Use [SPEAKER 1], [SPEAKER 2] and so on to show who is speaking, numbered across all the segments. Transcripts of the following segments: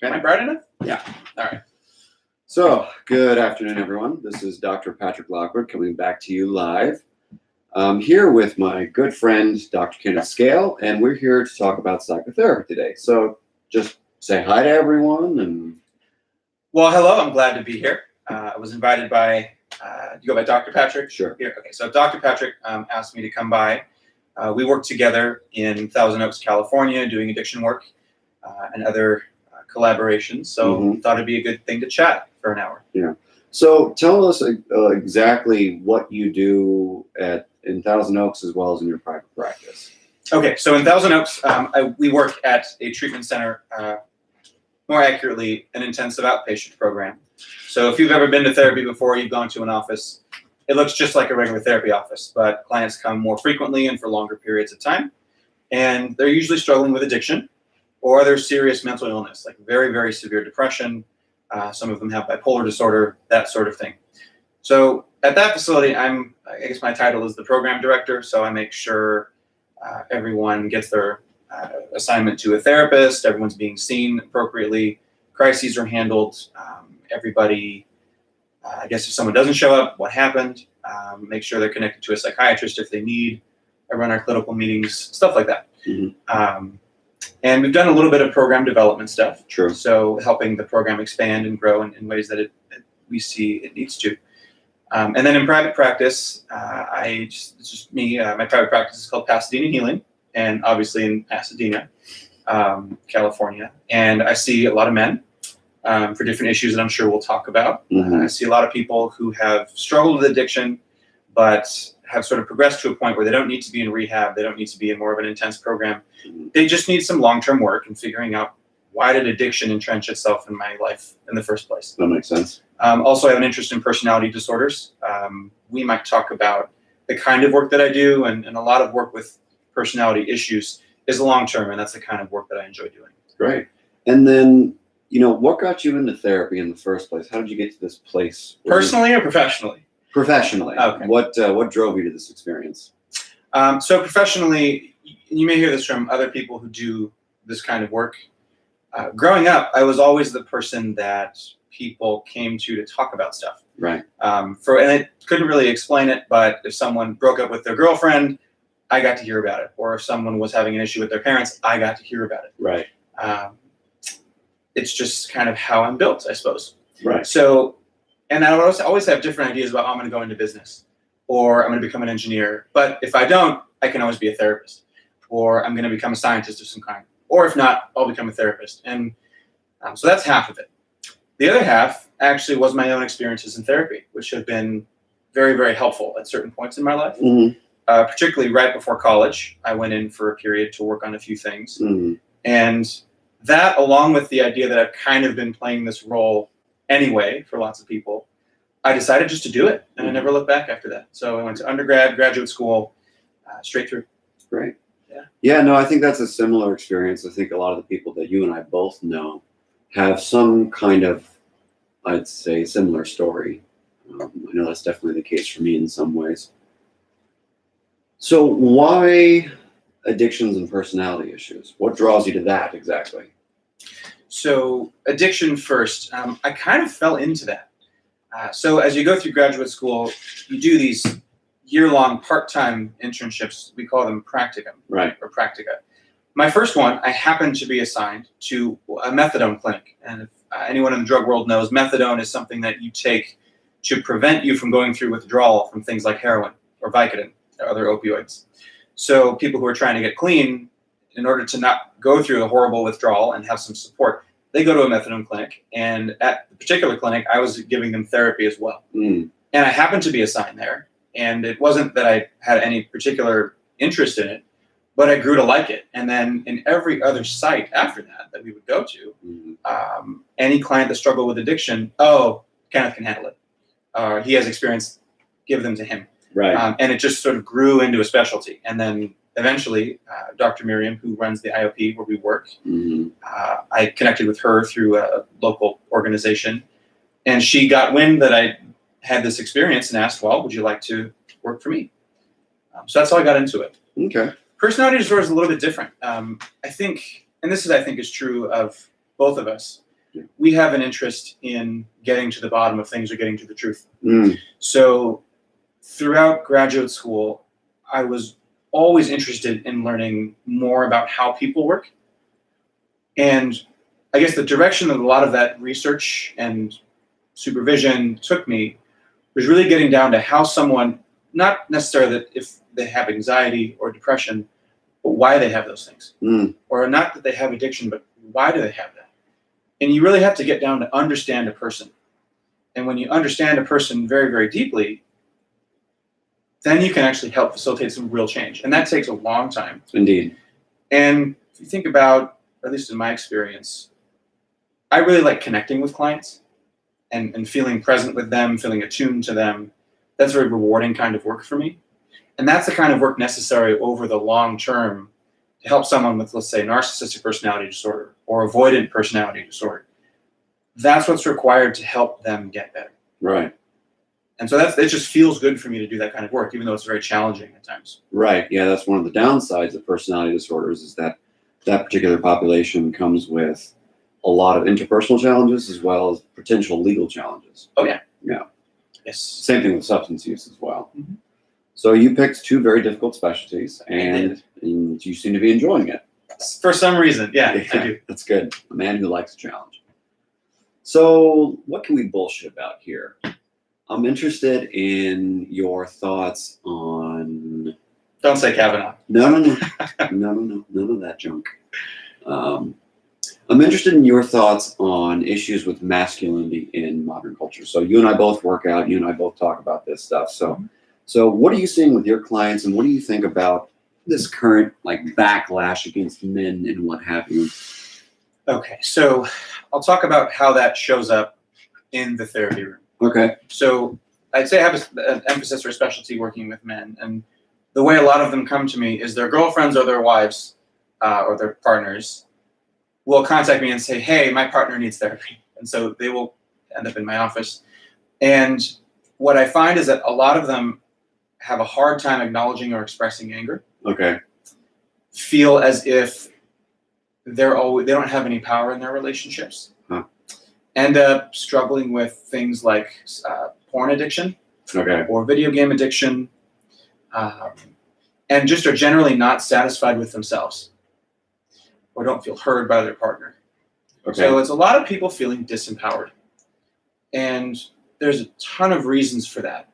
[SPEAKER 1] Am I bright enough?
[SPEAKER 2] Yeah.
[SPEAKER 1] All right.
[SPEAKER 2] So, good afternoon, everyone. This is Dr. Patrick Lockwood coming back to you live. I'm here with my good friend, Dr. Kenneth Skale, and we're here to talk about psychotherapy today. So, just say hi to everyone. And
[SPEAKER 1] Well, hello. I'm glad to be here. I was invited by, you go by Dr. Patrick?
[SPEAKER 2] Sure.
[SPEAKER 1] Here. Okay. So Dr. Patrick asked me to come by. We work together in Thousand Oaks, California, doing addiction work and other collaborations. So thought it'd be a good thing to chat for an hour.
[SPEAKER 2] Yeah. So tell us exactly what you do in Thousand Oaks as well as in your private practice.
[SPEAKER 1] Okay. So in Thousand Oaks, we work at a treatment center, more accurately, an intensive outpatient program. So if you've ever been to therapy before, you've gone to an office, it looks just like a regular therapy office, but clients come more frequently and for longer periods of time. And they're usually struggling with addiction or other serious mental illness, like very, very severe depression. Some of them have bipolar disorder, that sort of thing. So at that facility, I guess my title is the program director. So I make sure everyone gets their assignment to a therapist, everyone's being seen appropriately, crises are handled, everybody, I guess if someone doesn't show up, what happened, make sure they're connected to a psychiatrist if they need. I run our clinical meetings, stuff like that. And we've done a little bit of program development stuff.
[SPEAKER 2] True.
[SPEAKER 1] So helping the program expand and grow in ways that we see it needs to. And then in private practice, it's just me, my private practice is called Pasadena Healing, and obviously in Pasadena, California. And I see a lot of men for different issues that I'm sure we'll talk about. I see a lot of people who have struggled with addiction, but have sort of progressed to a point where they don't need to be in rehab. They don't need to be in more of an intense program. They just need some long-term work and figuring out, why did addiction entrench itself in my life in the first place?
[SPEAKER 2] That makes sense.
[SPEAKER 1] Also, I have an interest in personality disorders. We might talk about the kind of work that I do, and a lot of work with personality issues is long-term, and that's the kind of work that I enjoy doing.
[SPEAKER 2] Great. And then, what got you into therapy in the first place? How did you get to this place?
[SPEAKER 1] Personally or professionally?
[SPEAKER 2] Professionally.
[SPEAKER 1] Okay.
[SPEAKER 2] What drove you to this experience?
[SPEAKER 1] So professionally, you may hear this from other people who do this kind of work. Growing up, I was always the person that people came to talk about stuff.
[SPEAKER 2] Right.
[SPEAKER 1] And I couldn't really explain it, but if someone broke up with their girlfriend, I got to hear about it. Or if someone was having an issue with their parents, I got to hear about it.
[SPEAKER 2] Right.
[SPEAKER 1] It's just kind of how I'm built, I suppose.
[SPEAKER 2] Right.
[SPEAKER 1] So, and I always have different ideas about how I'm going to go into business, or I'm going to become an engineer. But if I don't, I can always be a therapist, or I'm going to become a scientist of some kind. Or if not, I'll become a therapist. And so that's half of it. The other half actually was my own experiences in therapy, which have been very, very helpful at certain points in my life. Particularly right before college, I went in for a period to work on a few things. And that, along with the idea that I've kind of been playing this role anyway for lots of people, I decided just to do it. And I never looked back after that. So I went to undergrad, graduate school, straight through.
[SPEAKER 2] Great. Yeah, no, I think that's a similar experience. I think a lot of the people that you and I both know have some kind of, I'd say, similar story. I know that's definitely the case for me in some ways. So why addictions and personality issues? What draws you to that exactly?
[SPEAKER 1] So addiction first, I kind of fell into that. So as you go through graduate school, you do these year-long part-time internships. We call them practicum,
[SPEAKER 2] right,
[SPEAKER 1] or practica. My first one, I happened to be assigned to a methadone clinic. And if anyone in the drug world knows, methadone is something that you take to prevent you from going through withdrawal from things like heroin or Vicodin or other opioids. So people who are trying to get clean, in order to not go through a horrible withdrawal and have some support, they go to a methadone clinic. And at the particular clinic, I was giving them therapy as well. And I happened to be assigned there. And it wasn't that I had any particular interest in it, but I grew to like it. And then in every other site after that we would go to, any client that struggled with addiction, Kenneth can handle it. He has experience, give them to him.
[SPEAKER 2] Right.
[SPEAKER 1] And it just sort of grew into a specialty. And then eventually, Dr. Miriam, who runs the IOP where we work, I connected with her through a local organization. And she got wind that I had this experience and asked, well, would you like to work for me? So that's how I got into it.
[SPEAKER 2] Okay.
[SPEAKER 1] Personality disorder is a little bit different. I think, and this is, I think, is true of both of us. we have an interest in getting to the bottom of things or getting to the truth.
[SPEAKER 2] Mm.
[SPEAKER 1] So throughout graduate school, I was always interested in learning more about how people work. And I guess the direction that a lot of that research and supervision took me was really getting down to how someone, not necessarily that if they have anxiety or depression, but why they have those things.
[SPEAKER 2] Mm.
[SPEAKER 1] Or not that they have addiction, but why do they have that? And you really have to get down to understand a person. And when you understand a person very, very deeply, then you can actually help facilitate some real change. And that takes a long time.
[SPEAKER 2] Indeed.
[SPEAKER 1] And if you think about, at least in my experience, I really like connecting with clients and feeling present with them, feeling attuned to them. That's a very rewarding kind of work for me. And that's the kind of work necessary over the long term to help someone with, let's say, narcissistic personality disorder or avoidant personality disorder. That's what's required to help them get better.
[SPEAKER 2] Right.
[SPEAKER 1] And so it just feels good for me to do that kind of work, even though it's very challenging at times.
[SPEAKER 2] Right. Yeah, that's one of the downsides of personality disorders is that that particular population comes with a lot of interpersonal challenges as well as potential legal challenges.
[SPEAKER 1] Oh, yeah.
[SPEAKER 2] Yeah.
[SPEAKER 1] Yes.
[SPEAKER 2] Same thing with substance use as well.
[SPEAKER 1] Mm-hmm.
[SPEAKER 2] So you picked two very difficult specialties, and you seem to be enjoying it.
[SPEAKER 1] For some reason, yeah, I do.
[SPEAKER 2] That's good. A man who likes a challenge. So what can we bullshit about here? I'm interested in your thoughts on...
[SPEAKER 1] Don't say Kavanaugh.
[SPEAKER 2] No. None of that junk. I'm interested in your thoughts on issues with masculinity in modern culture. So you and I both work out. You and I both talk about this stuff. So what are you seeing with your clients, and what do you think about this current backlash against men and what have you?
[SPEAKER 1] Okay, so I'll talk about how that shows up in the therapy room.
[SPEAKER 2] Okay.
[SPEAKER 1] So I'd say I have an emphasis or a specialty working with men, and the way a lot of them come to me is their girlfriends or their wives or their partners will contact me and say, hey, my partner needs therapy. And so they will end up in my office. And what I find is that a lot of them have a hard time acknowledging or expressing anger.
[SPEAKER 2] Okay.
[SPEAKER 1] Feel as if they don't have any power in their relationships.
[SPEAKER 2] Huh.
[SPEAKER 1] End up struggling with things like porn addiction.
[SPEAKER 2] Okay.
[SPEAKER 1] Or video game addiction. And just are generally not satisfied with themselves or don't feel heard by their partner.
[SPEAKER 2] Okay.
[SPEAKER 1] So it's a lot of people feeling disempowered. And there's a ton of reasons for that.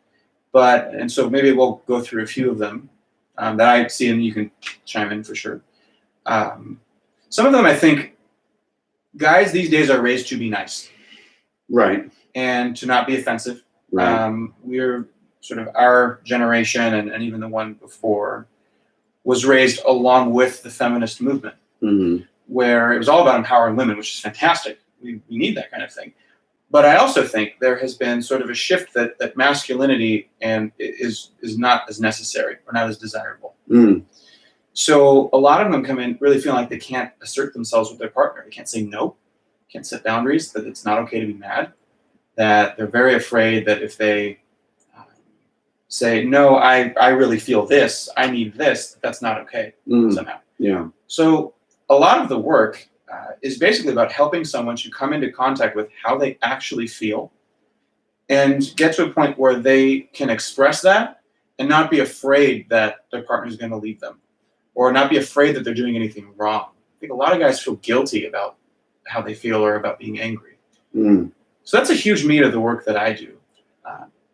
[SPEAKER 1] And so maybe we'll go through a few of them that I see, and you can chime in for sure. Some of them, I think, guys these days are raised to be nice.
[SPEAKER 2] Right.
[SPEAKER 1] And to not be offensive.
[SPEAKER 2] Right.
[SPEAKER 1] We're sort of our generation and even the one before was raised along with the feminist movement,
[SPEAKER 2] Mm-hmm.
[SPEAKER 1] where it was all about empowering women, which is fantastic. We need that kind of thing. But I also think there has been sort of a shift that masculinity is not as necessary or not as desirable.
[SPEAKER 2] Mm.
[SPEAKER 1] So a lot of them come in really feeling like they can't assert themselves with their partner. They can't say no, can't set boundaries, that it's not okay to be mad, that they're very afraid that if they say, no, I really feel this, I need this, that's not okay somehow.
[SPEAKER 2] Yeah.
[SPEAKER 1] So a lot of the work is basically about helping someone to come into contact with how they actually feel and get to a point where they can express that and not be afraid that their partner is going to leave them or not be afraid that they're doing anything wrong. I think a lot of guys feel guilty about how they feel or about being angry.
[SPEAKER 2] Mm.
[SPEAKER 1] So that's a huge meat of the work that I do.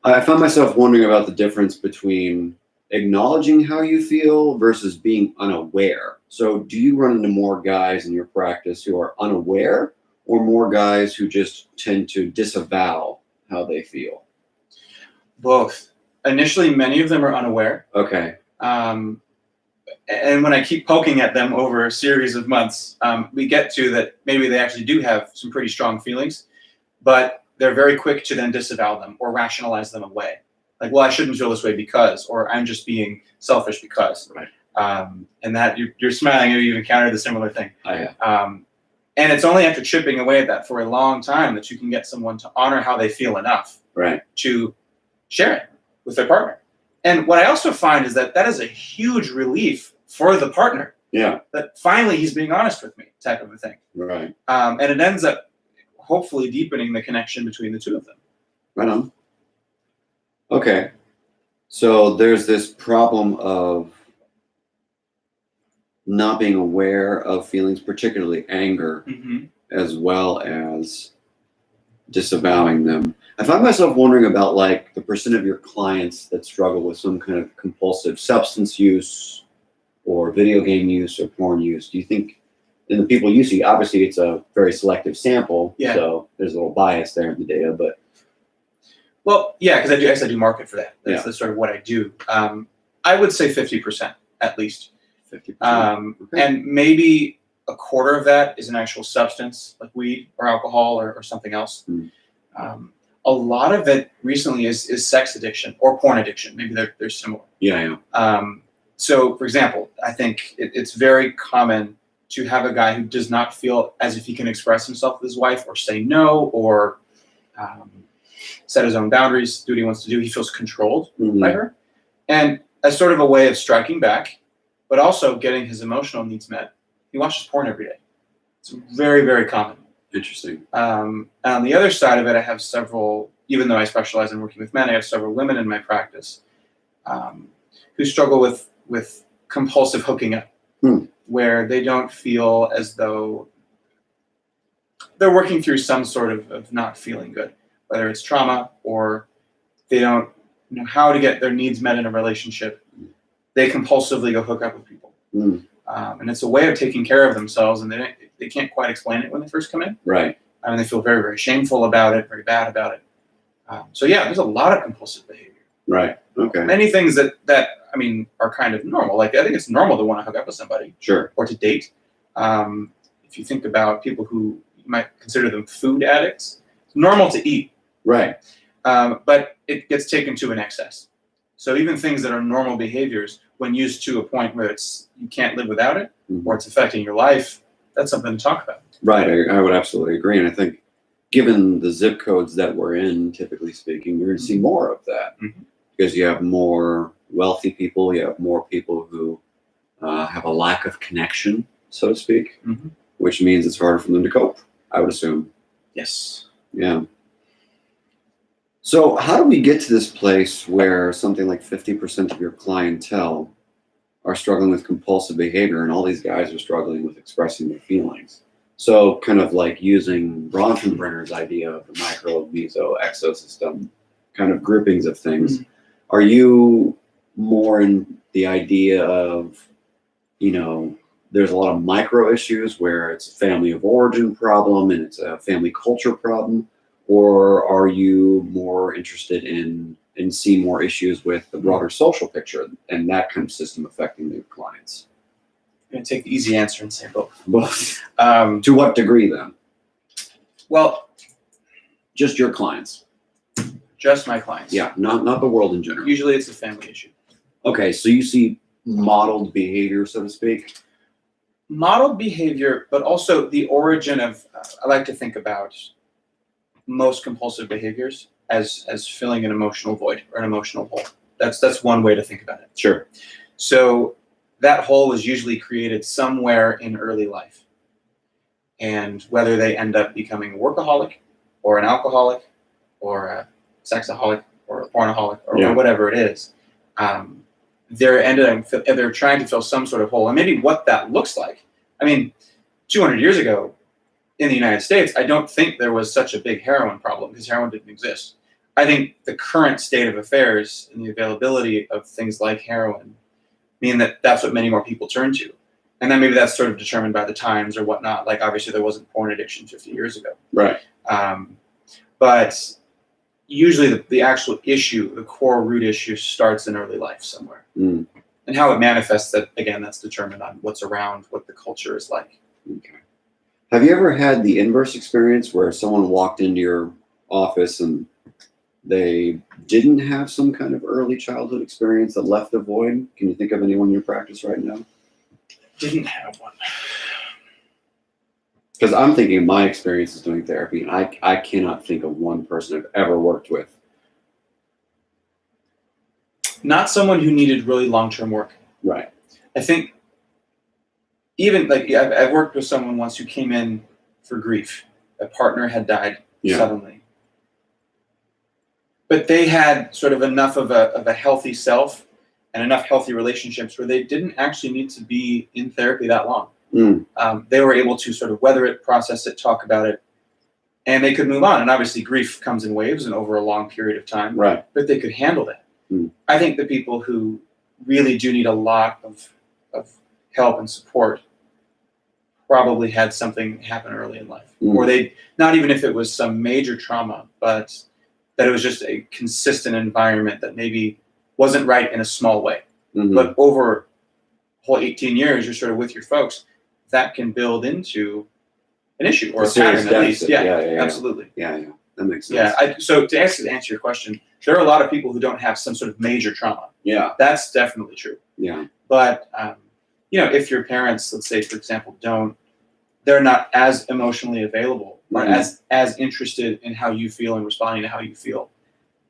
[SPEAKER 2] I find myself wondering about the difference between acknowledging how you feel versus being unaware. So do you run into more guys in your practice who are unaware or more guys who just tend to disavow how they feel?
[SPEAKER 1] Both. Initially, many of them are unaware.
[SPEAKER 2] Okay.
[SPEAKER 1] And when I keep poking at them over a series of months, we get to that maybe they actually do have some pretty strong feelings, but they're very quick to then disavow them or rationalize them away. Like, well, I shouldn't feel this way because, or I'm just being selfish because.
[SPEAKER 2] Right.
[SPEAKER 1] And that you're smiling, you've encountered a similar thing.
[SPEAKER 2] I have.
[SPEAKER 1] And it's only after chipping away at that for a long time that you can get someone to honor how they feel enough
[SPEAKER 2] Right.
[SPEAKER 1] to share it with their partner. And what I also find is that is a huge relief for the partner.
[SPEAKER 2] Yeah.
[SPEAKER 1] That finally he's being honest with me, type of a thing.
[SPEAKER 2] Right.
[SPEAKER 1] And it ends up hopefully deepening the connection between the two of them.
[SPEAKER 2] Right on. Okay. So there's this problem of not being aware of feelings, particularly anger, as well as disavowing them. I find myself wondering about like the percent of your clients that struggle with some kind of compulsive substance use or video game use or porn use. Do you think in the people you see, obviously it's a very selective sample, so there's a little bias there in the data, but
[SPEAKER 1] well, yeah, because I do market for that. That's sort of what I do. I would say 50% at least.
[SPEAKER 2] 50%.
[SPEAKER 1] And maybe a quarter of that is an actual substance like weed or alcohol or something else. A lot of it recently is sex addiction or porn addiction. Maybe they're similar. So, for example, I think it's very common to have a guy who does not feel as if he can express himself with his wife or say no or set his own boundaries, do what he wants to do. He feels controlled by her. And as sort of a way of striking back, but also getting his emotional needs met, he watches porn every day. It's very, very common.
[SPEAKER 2] Interesting.
[SPEAKER 1] And on the other side of it, I have several, even though I specialize in working with men, I have several women in my practice who struggle with compulsive hooking up, where they don't feel as though they're working through some sort of not feeling good, whether it's trauma or they don't know how to get their needs met in a relationship. They compulsively go hook up with people. And it's a way of taking care of themselves, and they can't quite explain it when they first come in.
[SPEAKER 2] Right.
[SPEAKER 1] I mean, they feel very, very shameful about it, very bad about it. So yeah, there's a lot of compulsive behavior.
[SPEAKER 2] Right. Okay.
[SPEAKER 1] Many things that I mean are kind of normal. Like I think it's normal to want to hook up with somebody.
[SPEAKER 2] Sure.
[SPEAKER 1] Or to date. If you think about people who you might consider them food addicts, it's normal to eat.
[SPEAKER 2] Right.
[SPEAKER 1] But it gets taken to an excess. So even things that are normal behaviors, when used to a point where you can't live without it, or it's affecting your life, that's something to talk about.
[SPEAKER 2] Right, I would absolutely agree. And I think given the zip codes that we're in, typically speaking, you're going to see more of that. Because you have more wealthy people, you have more people who have a lack of connection, so to speak, which means it's harder for them to cope, I would assume.
[SPEAKER 1] Yes.
[SPEAKER 2] Yeah. So how do we get to this place where something like 50% of your clientele are struggling with compulsive behavior and all these guys are struggling with expressing their feelings? So kind of like using Bronfenbrenner's idea of the micro, meso, exosystem kind of groupings of things. Are you more in the idea of, there's a lot of micro issues where it's a family of origin problem and it's a family culture problem? Or are you more interested in seeing more issues with the broader social picture and that kind of system affecting your clients?
[SPEAKER 1] I'm going to take the easy answer and say both.
[SPEAKER 2] Both. To what degree then?
[SPEAKER 1] Well,
[SPEAKER 2] just your clients.
[SPEAKER 1] Just my clients.
[SPEAKER 2] Yeah, not the world in general.
[SPEAKER 1] Usually it's a family issue.
[SPEAKER 2] Okay, so you see modeled behavior, so to speak?
[SPEAKER 1] Modeled behavior, but also the origin of, I like to think about most compulsive behaviors as filling an emotional void or an emotional hole. That's one way to think about it.
[SPEAKER 2] Sure.
[SPEAKER 1] So that hole was usually created somewhere in early life. And whether they end up becoming a workaholic or an alcoholic or a sexaholic or a pornoholic or whatever it is, they're trying to fill some sort of hole. And maybe what that looks like. I mean, 200 years ago, in the United States, I don't think there was such a big heroin problem because heroin didn't exist. I think the current state of affairs and the availability of things like heroin mean that that's what many more people turn to. And then maybe that's sort of determined by the times or whatnot. Like obviously there wasn't porn addiction 50 years ago.
[SPEAKER 2] Right.
[SPEAKER 1] But usually the actual issue, the core root issue starts in early life somewhere. And how it manifests, that again, that's determined on what's around, what the culture is like.
[SPEAKER 2] Okay. Have you ever had the inverse experience where someone walked into your office and they didn't have some kind of early childhood experience that left a void? Can you think of anyone in your practice right now?
[SPEAKER 1] Didn't have one.
[SPEAKER 2] Because I'm thinking of my experiences doing therapy, and I cannot think of one person I've ever worked with.
[SPEAKER 1] Not someone who needed really long-term work.
[SPEAKER 2] Right.
[SPEAKER 1] I think even like I've worked with someone once who came in for grief, a partner had died
[SPEAKER 2] Yeah.
[SPEAKER 1] suddenly. But they had sort of enough of a healthy self and enough healthy relationships where they didn't actually need to be in therapy that long. They were able to sort of weather it, process it, talk about it, and they could move on. And obviously grief comes in waves and over a long period of time,
[SPEAKER 2] Right.
[SPEAKER 1] but they could handle that. I think the people who really do need a lot of help and support probably had something happen early in life. Or they, not even if it was some major trauma, but that it was just a consistent environment that maybe wasn't right in a small way. But over a whole 18 years, you're sort of with your folks, that can build into an issue or a pattern at least. Yeah, absolutely.
[SPEAKER 2] Yeah, that makes sense.
[SPEAKER 1] So to answer your question, there are a lot of people who don't have some sort of major trauma.
[SPEAKER 2] Yeah.
[SPEAKER 1] That's definitely true.
[SPEAKER 2] Yeah.
[SPEAKER 1] But, if your parents, let's say, for example, they're not as emotionally available or as interested in how you feel and responding to how you feel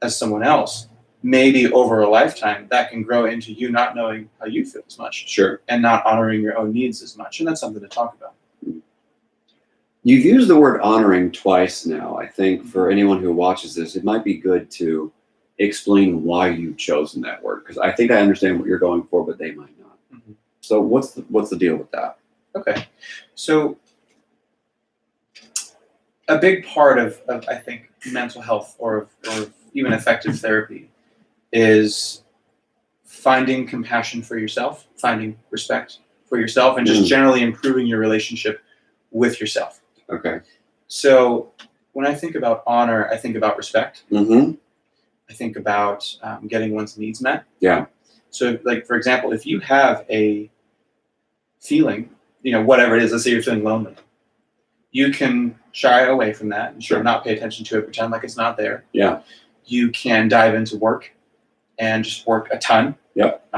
[SPEAKER 1] as someone else, maybe over a lifetime that can grow into you not knowing how you feel as much.
[SPEAKER 2] Sure.
[SPEAKER 1] And not honoring your own needs as much. And that's something to talk about.
[SPEAKER 2] You've used the word honoring twice now. I think for anyone who watches this, it might be good to explain why you've chosen that word, because I think I understand what you're going for, but they might not. So what's the deal with that?
[SPEAKER 1] Okay. So a big part of I think mental health or even effective therapy is finding compassion for yourself, finding respect for yourself, and just generally improving your relationship with yourself.
[SPEAKER 2] Okay.
[SPEAKER 1] So when I think about honor, I think about respect. I think about getting one's needs met.
[SPEAKER 2] Yeah.
[SPEAKER 1] So, like, for example, if you have a feeling, whatever it is, let's say you're feeling lonely, you can shy away from that and sort of not pay attention to it, pretend like it's not there.
[SPEAKER 2] Yeah.
[SPEAKER 1] You can dive into work and just work a ton.
[SPEAKER 2] Yep.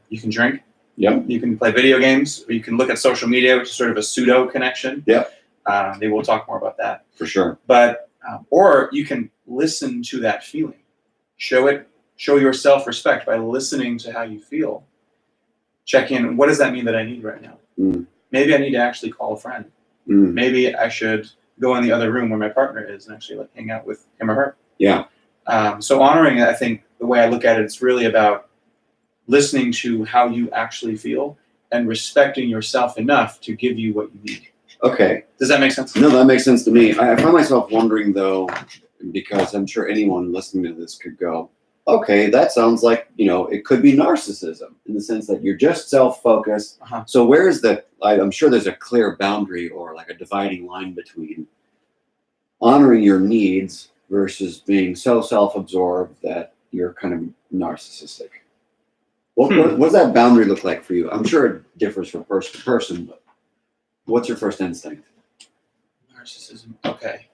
[SPEAKER 1] You can drink.
[SPEAKER 2] Yep.
[SPEAKER 1] You can play video games, or you can look at social media, which is sort of a pseudo connection.
[SPEAKER 2] Yep.
[SPEAKER 1] Maybe we'll talk more about that.
[SPEAKER 2] For sure.
[SPEAKER 1] But, or you can listen to that feeling. Show yourself respect by listening to how you feel. Check in, what does that mean that I need right now? Maybe I need to actually call a friend. Maybe I should go in the other room where my partner is and actually hang out with him or her.
[SPEAKER 2] Yeah.
[SPEAKER 1] So honoring, I think the way I look at it, it's really about listening to how you actually feel and respecting yourself enough to give you what you need.
[SPEAKER 2] Okay.
[SPEAKER 1] Does that make sense?
[SPEAKER 2] No, that makes sense to me. I find myself wondering, though, because I'm sure anyone listening to this could go, okay, that sounds like, it could be narcissism in the sense that you're just self-focused. So where's I'm sure there's a clear boundary or like a dividing line between honoring your needs versus being so self-absorbed that you're kind of narcissistic. What does that boundary look like for you? I'm sure it differs from person to person, but what's your first instinct?
[SPEAKER 1] Narcissism. Okay.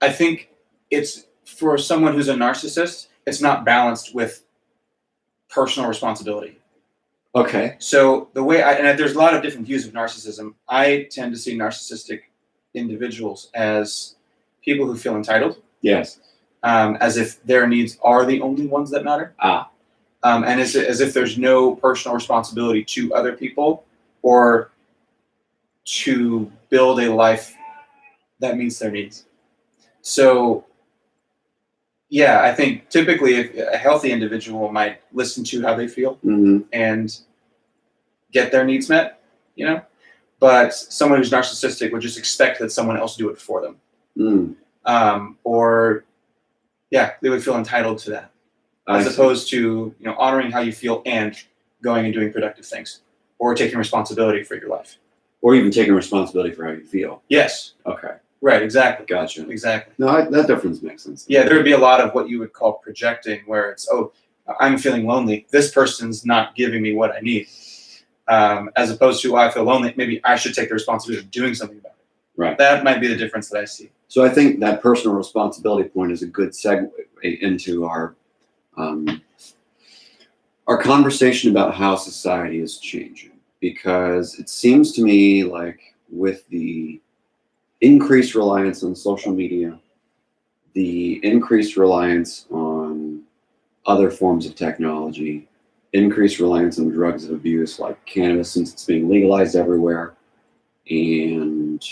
[SPEAKER 1] I think it's, for someone who's a narcissist, it's not balanced with personal responsibility.
[SPEAKER 2] Okay.
[SPEAKER 1] So the way and there's a lot of different views of narcissism. I tend to see narcissistic individuals as people who feel entitled.
[SPEAKER 2] Yes.
[SPEAKER 1] As if their needs are the only ones that matter. And as if there's no personal responsibility to other people or to build a life that meets their needs. So, yeah, I think typically if a healthy individual might listen to how they feel and get their needs met, but someone who's narcissistic would just expect that someone else do it for them. Or, they would feel entitled to that. As opposed to, honoring how you feel and going and doing productive things or taking responsibility for your life.
[SPEAKER 2] Or even taking responsibility for how you feel.
[SPEAKER 1] Yes.
[SPEAKER 2] Okay.
[SPEAKER 1] Right, exactly.
[SPEAKER 2] Gotcha.
[SPEAKER 1] Exactly.
[SPEAKER 2] No, that difference makes sense.
[SPEAKER 1] Yeah, there would be a lot of what you would call projecting, where it's, I'm feeling lonely. This person's not giving me what I need. As opposed to, I feel lonely. Maybe I should take the responsibility of doing something about it.
[SPEAKER 2] Right.
[SPEAKER 1] That might be the difference that I see.
[SPEAKER 2] So I think that personal responsibility point is a good segue into our conversation about how society is changing. Because it seems to me like with the increased reliance on social media, the increased reliance on other forms of technology, increased reliance on drugs of abuse like cannabis since it's being legalized everywhere, and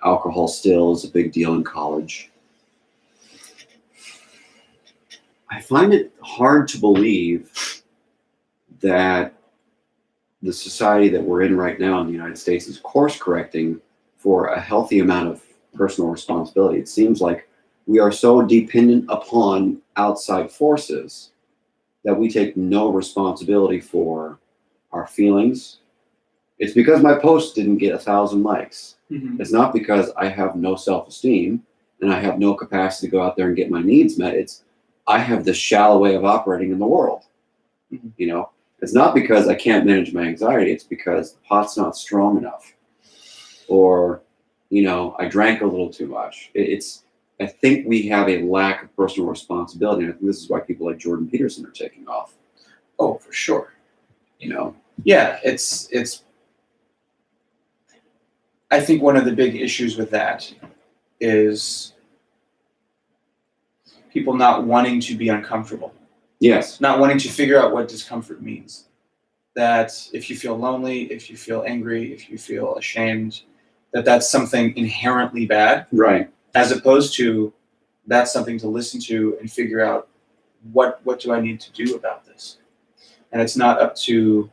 [SPEAKER 2] alcohol still is a big deal in college. I find it hard to believe that the society that we're in right now in the United States is course correcting for a healthy amount of personal responsibility. It seems like we are so dependent upon outside forces that we take no responsibility for our feelings. It's because my post didn't get 1,000 likes.
[SPEAKER 1] Mm-hmm.
[SPEAKER 2] It's not because I have no self-esteem and I have no capacity to go out there and get my needs met. It's I have this shallow way of operating in the world.
[SPEAKER 1] Mm-hmm.
[SPEAKER 2] You know, it's not because I can't manage my anxiety. It's because the pot's not strong enough, or, you know, I drank a little too much. I think we have a lack of personal responsibility. And I think this is why people like Jordan Peterson are taking off.
[SPEAKER 1] Oh, for sure.
[SPEAKER 2] You know?
[SPEAKER 1] Yeah, it's. I think one of the big issues with that is people not wanting to be uncomfortable.
[SPEAKER 2] Yes.
[SPEAKER 1] Not wanting to figure out what discomfort means. That if you feel lonely, if you feel angry, if you feel ashamed, that's something inherently bad.
[SPEAKER 2] Right.
[SPEAKER 1] As opposed to that's something to listen to and figure out what do I need to do about this. And it's not up to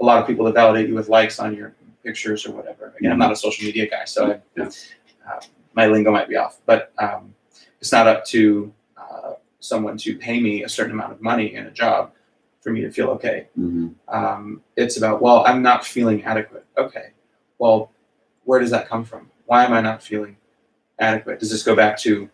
[SPEAKER 1] a lot of people to validate you with likes on your pictures or whatever. Again, I'm not a social media guy, so my lingo might be off. But it's not up to someone to pay me a certain amount of money in a job for me to feel okay.
[SPEAKER 2] Mm-hmm.
[SPEAKER 1] It's about, well, I'm not feeling adequate. Okay, well, where does that come from? Why am I not feeling adequate? Does this go back to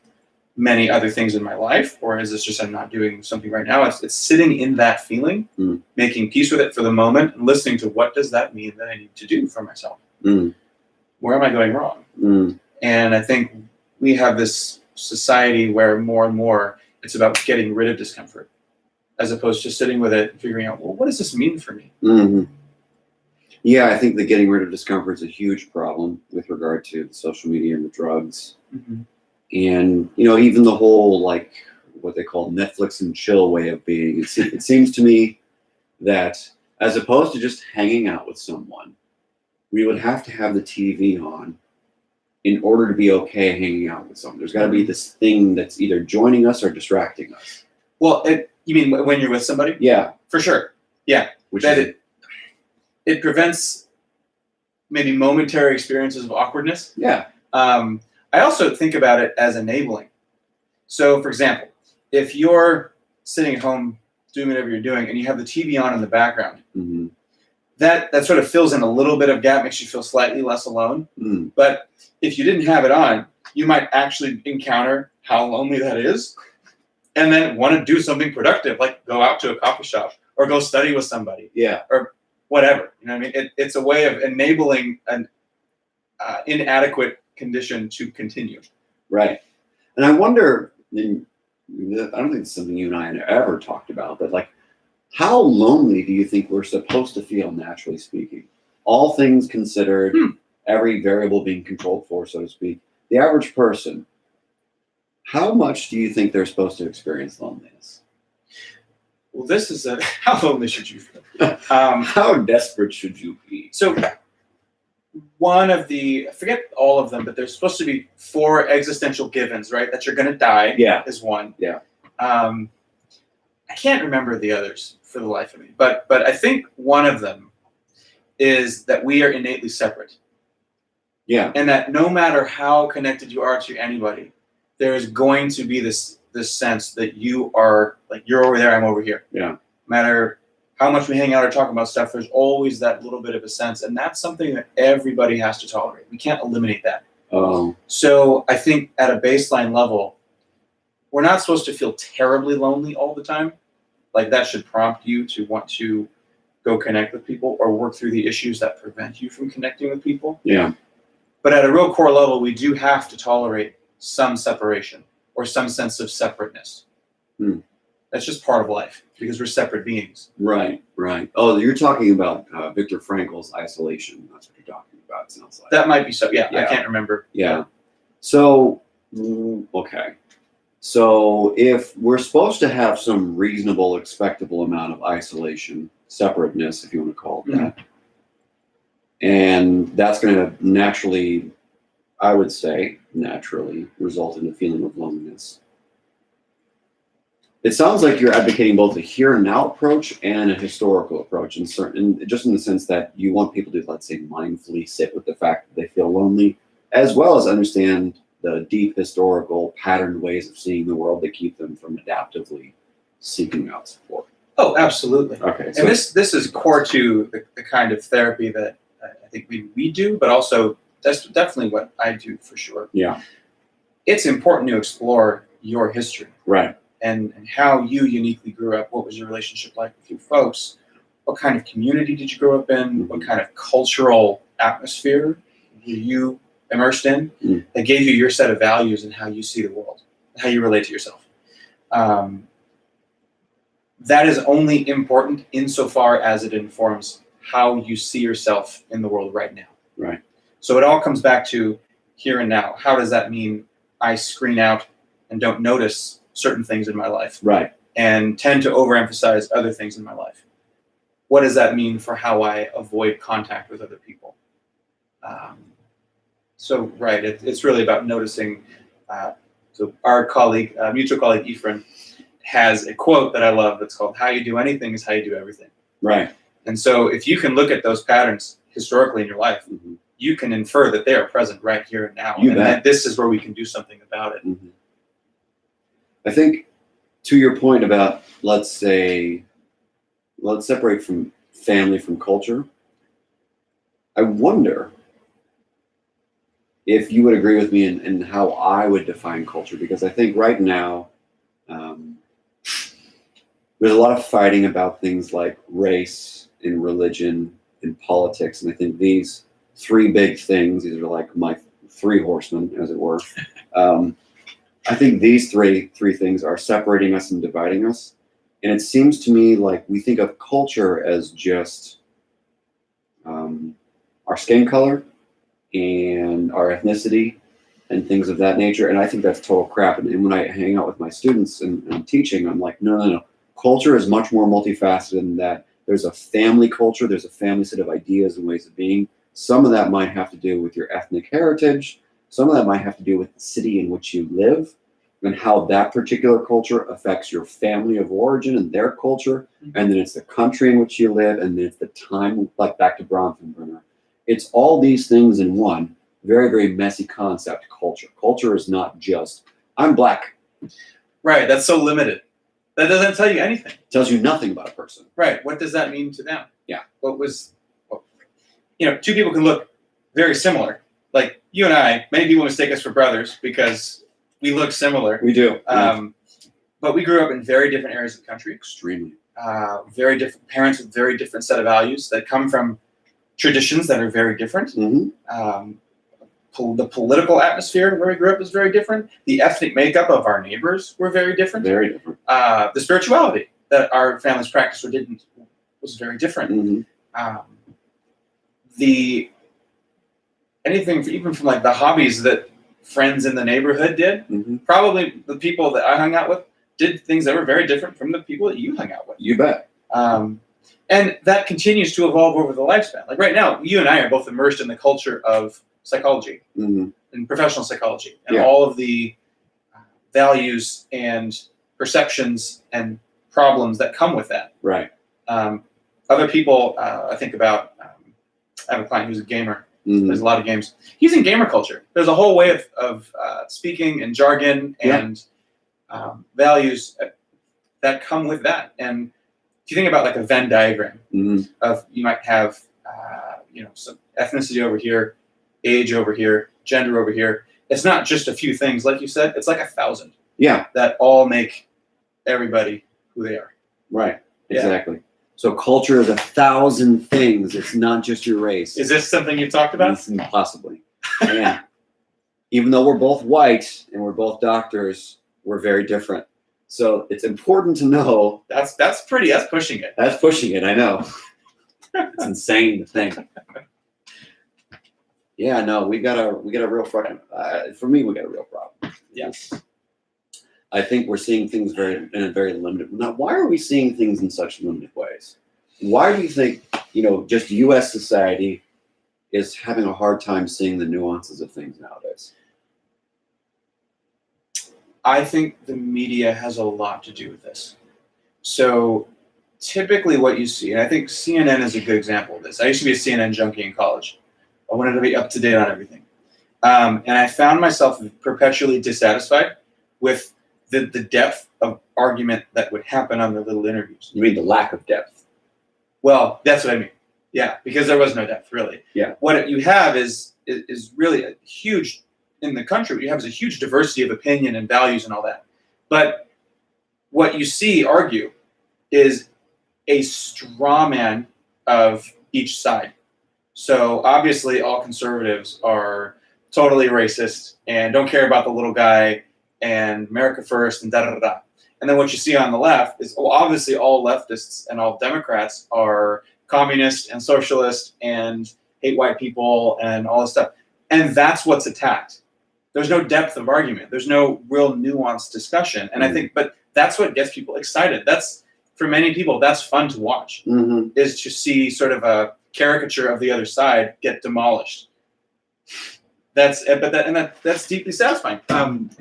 [SPEAKER 1] many other things in my life, or is this just I'm not doing something right now? It's sitting in that feeling, making peace with it for the moment, and listening to what does that mean that I need to do for myself? Where am I going wrong? And I think we have this society where more and more it's about getting rid of discomfort, as opposed to sitting with it and figuring out, well, what does this mean for me?
[SPEAKER 2] Mm-hmm. Yeah, I think that getting rid of discomfort is a huge problem with regard to the social media and the drugs.
[SPEAKER 1] Mm-hmm.
[SPEAKER 2] And, you know, even the whole, like, what they call Netflix and chill way of being. It seems to me that as opposed to just hanging out with someone, we would have to have the TV on in order to be okay hanging out with someone. There's got to be this thing that's either joining us or distracting us.
[SPEAKER 1] Well, you mean when you're with somebody?
[SPEAKER 2] Yeah.
[SPEAKER 1] For sure. Yeah. It prevents maybe momentary experiences of awkwardness.
[SPEAKER 2] Yeah.
[SPEAKER 1] I also think about it as enabling. So, for example, if you're sitting at home doing whatever you're doing and you have the TV on in the background,
[SPEAKER 2] mm-hmm.
[SPEAKER 1] that sort of fills in a little bit of gap, makes you feel slightly less alone.
[SPEAKER 2] Mm.
[SPEAKER 1] But if you didn't have it on, you might actually encounter how lonely that is and then want to do something productive, like go out to a coffee shop or go study with somebody.
[SPEAKER 2] Yeah.
[SPEAKER 1] Or whatever. You know what I mean? It's a way of enabling an inadequate condition to continue.
[SPEAKER 2] Right. And I wonder, I don't think it's something you and I have ever talked about, but like, how lonely do you think we're supposed to feel, naturally speaking? All things considered, every variable being controlled for, so to speak, the average person, how much do you think they're supposed to experience loneliness?
[SPEAKER 1] Well, this is how lonely should you feel?
[SPEAKER 2] How desperate should you be?
[SPEAKER 1] So one of I forget all of them, but there's supposed to be 4 existential givens, right? That you're going to die is one.
[SPEAKER 2] Yeah.
[SPEAKER 1] I can't remember the others for the life of me, but I think one of them is that we are innately separate.
[SPEAKER 2] Yeah.
[SPEAKER 1] And that no matter how connected you are to anybody, there is going to be this sense that you are, like, you're over there, I'm over here.
[SPEAKER 2] Yeah.
[SPEAKER 1] No matter how much we hang out or talk about stuff, there's always that little bit of a sense. And that's something that everybody has to tolerate. We can't eliminate that. So I think at a baseline level, we're not supposed to feel terribly lonely all the time. Like, that should prompt you to want to go connect with people or work through the issues that prevent you from connecting with people.
[SPEAKER 2] Yeah.
[SPEAKER 1] But at a real core level, we do have to tolerate some separation or some sense of separateness. That's just part of life because we're separate beings.
[SPEAKER 2] Right, right. Oh, you're talking about Viktor Frankl's isolation. That's what you're talking about, it sounds like.
[SPEAKER 1] That might be so. Yeah, I can't remember.
[SPEAKER 2] Yeah. So, okay. So if we're supposed to have some reasonable, expectable amount of isolation, separateness, if you want to call it that, and that's going to naturally I would say, naturally result in a feeling of loneliness. It sounds like you're advocating both a here and now approach and a historical approach, just in the sense that you want people to, let's say, mindfully sit with the fact that they feel lonely, as well as understand the deep historical patterned ways of seeing the world that keep them from adaptively seeking out support.
[SPEAKER 1] Oh, absolutely.
[SPEAKER 2] Okay.
[SPEAKER 1] And this is core to the kind of therapy that I think we do, but also that's definitely what I do for sure.
[SPEAKER 2] Yeah.
[SPEAKER 1] It's important to explore your history.
[SPEAKER 2] Right.
[SPEAKER 1] And how you uniquely grew up. What was your relationship like with your folks? What kind of community did you grow up in?
[SPEAKER 2] Mm-hmm.
[SPEAKER 1] What kind of cultural atmosphere were you immersed in that gave you your set of values and how you see the world, how you relate to yourself? That is only important insofar as it informs how you see yourself in the world right now.
[SPEAKER 2] Right.
[SPEAKER 1] So it all comes back to here and now. How does that mean I screen out and don't notice certain things in my life?
[SPEAKER 2] Right.
[SPEAKER 1] And tend to overemphasize other things in my life? What does that mean for how I avoid contact with other people? Right, it's really about noticing. So our colleague, mutual colleague Ephraim, has a quote that I love that's called, "How you do anything is how you do everything."
[SPEAKER 2] Right.
[SPEAKER 1] And so if you can look at those patterns historically in your life, you can infer that they are present right here and now.
[SPEAKER 2] You
[SPEAKER 1] and
[SPEAKER 2] bet.
[SPEAKER 1] that this is where we can do something about it.
[SPEAKER 2] Mm-hmm. I think, to your point about, let's separate from family from culture. I wonder if you would agree with me in how I would define culture, because I think right now there's a lot of fighting about things like race and religion and politics, and I think these three big things, these are like my three horsemen, as it were. I think these three things are separating us and dividing us. And it seems to me like we think of culture as just our skin color and our ethnicity and things of that nature. And I think that's total crap. And when I hang out with my students and I'm teaching, I'm like, no. Culture is much more multifaceted than that. There's a family culture. There's a family set of ideas and ways of being. Some of that might have to do with your ethnic heritage. Some of that might have to do with the city in which you live and how that particular culture affects your family of origin and their culture. And then it's the country in which you live, and then it's the time, like back to Bronfenbrenner. It's all these things in one very, very messy concept, culture. Culture is not just, I'm black.
[SPEAKER 1] Right, that's so limited. That doesn't tell you anything.
[SPEAKER 2] It tells you nothing about a person.
[SPEAKER 1] Right, what does that mean to them?
[SPEAKER 2] Yeah.
[SPEAKER 1] Two people can look very similar. Like you and I, many people mistake us for brothers because we look similar.
[SPEAKER 2] We do.
[SPEAKER 1] But we grew up in very different areas of the country.
[SPEAKER 2] Extremely.
[SPEAKER 1] Very different parents with very different set of values that come from traditions that are very different.
[SPEAKER 2] Mm-hmm.
[SPEAKER 1] The political atmosphere where we grew up is very different. The ethnic makeup of our neighbors were very different.
[SPEAKER 2] Very different.
[SPEAKER 1] The spirituality that our families practiced or didn't was very different.
[SPEAKER 2] Mm-hmm.
[SPEAKER 1] Even from like the hobbies that friends in the neighborhood did, probably the people that I hung out with did things that were very different from the people that you hung out with.
[SPEAKER 2] You bet.
[SPEAKER 1] And that continues to evolve over the lifespan. Like right now, you and I are both immersed in the culture of psychology and professional psychology and all of the values and perceptions and problems that come with that.
[SPEAKER 2] Right.
[SPEAKER 1] Other people, I think about, I have a client who's a gamer.
[SPEAKER 2] Mm-hmm.
[SPEAKER 1] There's a lot of games. He's in gamer culture. There's a whole way of speaking and jargon and values that come with that. And if you think about like a Venn diagram of, you might have, some ethnicity over here, age over here, gender over here. It's not just a few things, like you said. It's like 1,000.
[SPEAKER 2] Yeah.
[SPEAKER 1] That all make everybody who they are.
[SPEAKER 2] Right. Exactly. So culture is 1,000 things. It's not just your race.
[SPEAKER 1] Is this something you talked about?
[SPEAKER 2] Possibly. Yeah. Even though we're both white and we're both doctors, we're very different. So it's important to know.
[SPEAKER 1] That's pushing it.
[SPEAKER 2] That's pushing it. I know. It's insane to think. Yeah. No, we got a real problem. For me, we got a real problem.
[SPEAKER 1] Yes.
[SPEAKER 2] I think we're seeing things in a very limited. Now, why are we seeing things in such limited ways? Why do you think, just U.S. society, is having a hard time seeing the nuances of things nowadays?
[SPEAKER 1] I think the media has a lot to do with this. So typically what you see, and I think CNN is a good example of this. I used to be a CNN junkie in college. I wanted to be up to date on everything. And I found myself perpetually dissatisfied with the depth of argument that would happen on the little interviews.
[SPEAKER 2] You mean the lack of depth?
[SPEAKER 1] Well, that's what I mean. Yeah, because there was no depth, really.
[SPEAKER 2] Yeah.
[SPEAKER 1] What you have is really a huge, in the country, what you have is a huge diversity of opinion and values and all that. But what you see argue is a straw man of each side. So obviously all conservatives are totally racist and don't care about the little guy and America first and da-da-da-da. And then what you see on the left is, well, obviously all leftists and all Democrats are communist and socialist and hate white people and all this stuff. And that's what's attacked. There's no depth of argument. There's no real nuanced discussion. And I think, but that's what gets people excited. That's, for many people, that's fun to watch, is to see sort of a caricature of the other side get demolished. That's deeply satisfying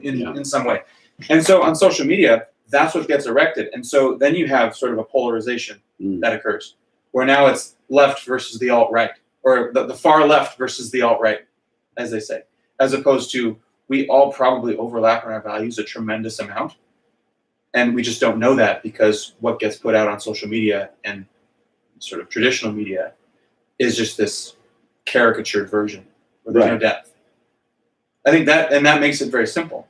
[SPEAKER 1] in some way. And so on social media, that's what gets erected. And so then you have sort of a polarization that occurs, where now it's left versus the alt-right, or the far left versus the alt-right, as they say, as opposed to we all probably overlap in our values a tremendous amount. And we just don't know that because what gets put out on social media and sort of traditional media is just this caricatured version where there's no depth. I think that makes it very simple.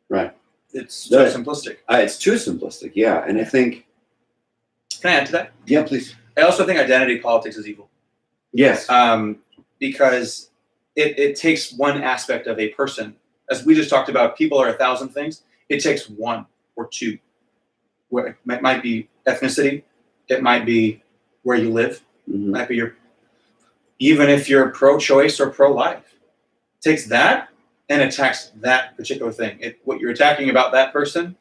[SPEAKER 2] Right.
[SPEAKER 1] It's so simplistic.
[SPEAKER 2] It's too simplistic, yeah. And I think...
[SPEAKER 1] Can I add to that?
[SPEAKER 2] Yeah, please.
[SPEAKER 1] I also think identity politics is evil.
[SPEAKER 2] Yes.
[SPEAKER 1] Because it takes one aspect of a person. As we just talked about, people are 1,000 things. It takes one or two. Where it might be ethnicity. It might be where you live. It might be even if you're pro-choice or pro-life. It takes that and attacks that particular thing. What you're attacking about that person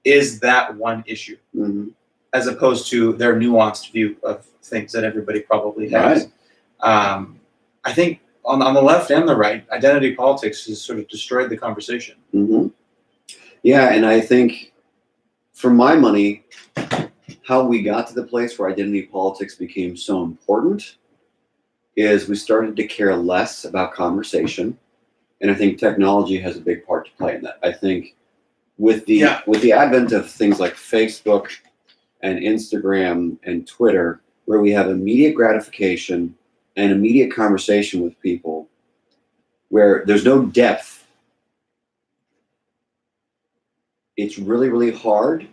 [SPEAKER 1] is that one issue, as opposed to their nuanced view of things that everybody probably has. Right. I think on the left and the right, identity politics has sort of destroyed the conversation.
[SPEAKER 2] Yeah, and I think, for my money, how we got to the place where identity politics became so important is we started to care less about conversation. And I think technology has a big part to play in that. I think with the advent of things like Facebook and Instagram and Twitter, where we have immediate gratification and immediate conversation with people, where there's no depth, it's really, really hard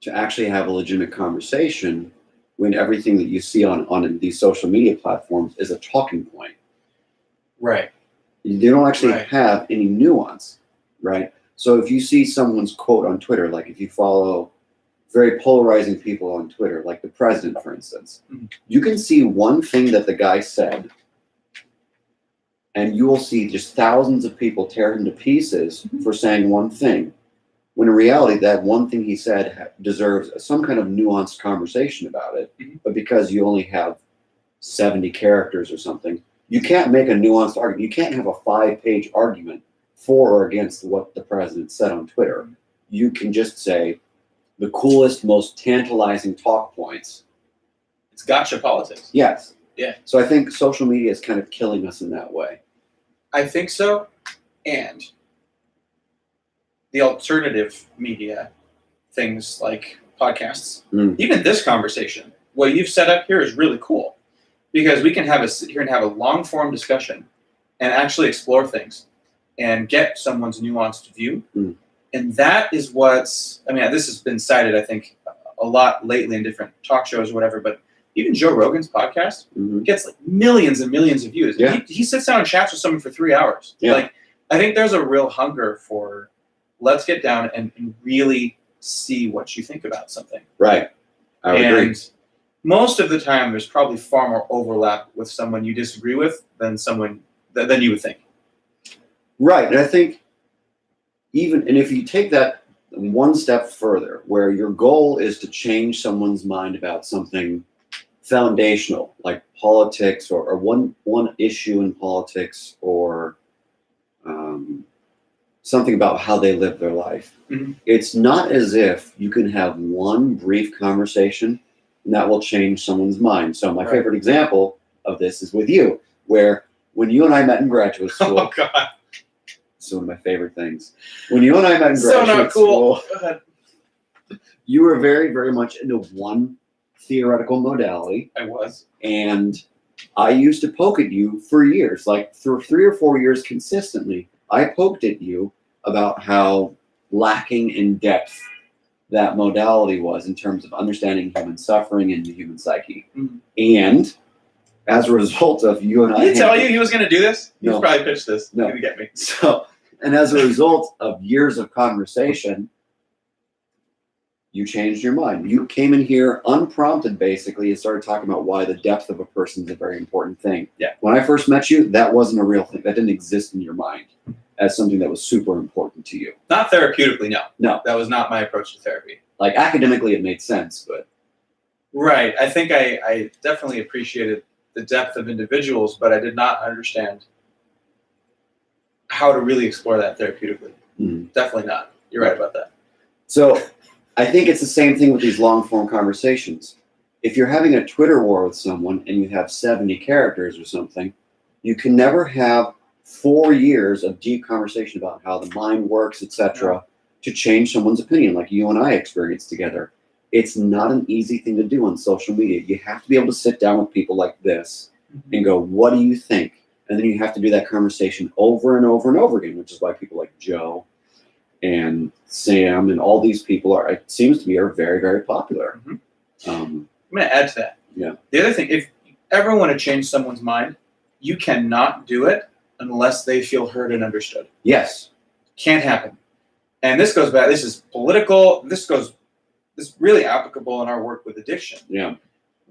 [SPEAKER 2] to actually have a legitimate conversation when everything that you see on these social media platforms is a talking point.
[SPEAKER 1] Right.
[SPEAKER 2] They don't actually have any nuance, right? So if you see someone's quote on Twitter, like if you follow very polarizing people on Twitter, like the president, for instance, you can see one thing that the guy said, and you will see just thousands of people tear him to pieces for saying one thing, when in reality, that one thing he said deserves some kind of nuanced conversation about it. But because you only have 70 characters or something, you can't make a nuanced argument. You can't have a 5-page argument for or against what the president said on Twitter. You can just say the coolest, most tantalizing talk points.
[SPEAKER 1] It's gotcha politics.
[SPEAKER 2] Yes.
[SPEAKER 1] Yeah.
[SPEAKER 2] So I think social media is kind of killing us in that way.
[SPEAKER 1] I think so. And the alternative media, things like podcasts, even this conversation, what you've set up here is really cool, because we can sit here and have a long form discussion and actually explore things and get someone's nuanced view. And that is this has been cited, I think, a lot lately in different talk shows or whatever, but even Joe Rogan's podcast gets like millions and millions of views.
[SPEAKER 2] Yeah.
[SPEAKER 1] He sits down and chats with someone for 3 hours.
[SPEAKER 2] Yeah.
[SPEAKER 1] Like, I think there's a real hunger for, let's get down and really see what you think about something.
[SPEAKER 2] Right. I would agree.
[SPEAKER 1] Most of the time, there's probably far more overlap with someone you disagree with than you would think.
[SPEAKER 2] Right. And I think and if you take that one step further, where your goal is to change someone's mind about something foundational, like politics or one issue in politics or something about how they live their life.
[SPEAKER 1] Mhm.
[SPEAKER 2] It's not as if you can have one brief conversation and that will change someone's mind. So my
[SPEAKER 1] Right.
[SPEAKER 2] favorite example of this is with you, where when you and I met in graduate school,
[SPEAKER 1] Oh God,
[SPEAKER 2] it's one of my favorite things. When you and I met in
[SPEAKER 1] so
[SPEAKER 2] graduate
[SPEAKER 1] not cool.
[SPEAKER 2] school,
[SPEAKER 1] Go ahead.
[SPEAKER 2] you were very, very much into one theoretical modality.
[SPEAKER 1] I was.
[SPEAKER 2] And I used to poke at you for years, like for 3 or 4 years consistently. I poked at you about how lacking in depth that modality was in terms of understanding human suffering and the human psyche.
[SPEAKER 1] Mhm.
[SPEAKER 2] And as a result of you and I...
[SPEAKER 1] Did he tell you he was going to do this? He
[SPEAKER 2] No.
[SPEAKER 1] probably pitched this.
[SPEAKER 2] No.
[SPEAKER 1] To get me.
[SPEAKER 2] And as a result of years of conversation, you changed your mind. You came in here unprompted, basically, and started talking about why the depth of a person is a very important thing.
[SPEAKER 1] Yeah.
[SPEAKER 2] When I first met you, that wasn't a real thing. That didn't exist in your mind as something that was super important to you.
[SPEAKER 1] Not therapeutically, no.
[SPEAKER 2] No.
[SPEAKER 1] That was not my approach to therapy.
[SPEAKER 2] Like, academically, it made sense, but...
[SPEAKER 1] Right. I think I definitely appreciated the depth of individuals, but I did not understand how to really explore that therapeutically. Definitely not. You're right about that.
[SPEAKER 2] So I think it's the same thing with these long-form conversations. If you're having a Twitter war with someone and you have 70 characters or something, you can never have 4 years of deep conversation about how the mind works, etc., to change someone's opinion, like you and I experienced together. It's not an easy thing to do on social media. You have to be able to sit down with people like this and go, what do you think? And then you have to do that conversation over and over and over again, which is why people like Joe and Sam and all these people are, it seems to me, are very, very popular.
[SPEAKER 1] I'm going to add to that.
[SPEAKER 2] Yeah.
[SPEAKER 1] The other thing, if you ever want to change someone's mind, you cannot do it unless they feel heard and understood.
[SPEAKER 2] Yes.
[SPEAKER 1] Can't happen. And this goes back, this is political, this is really applicable in our work with addiction.
[SPEAKER 2] Yeah.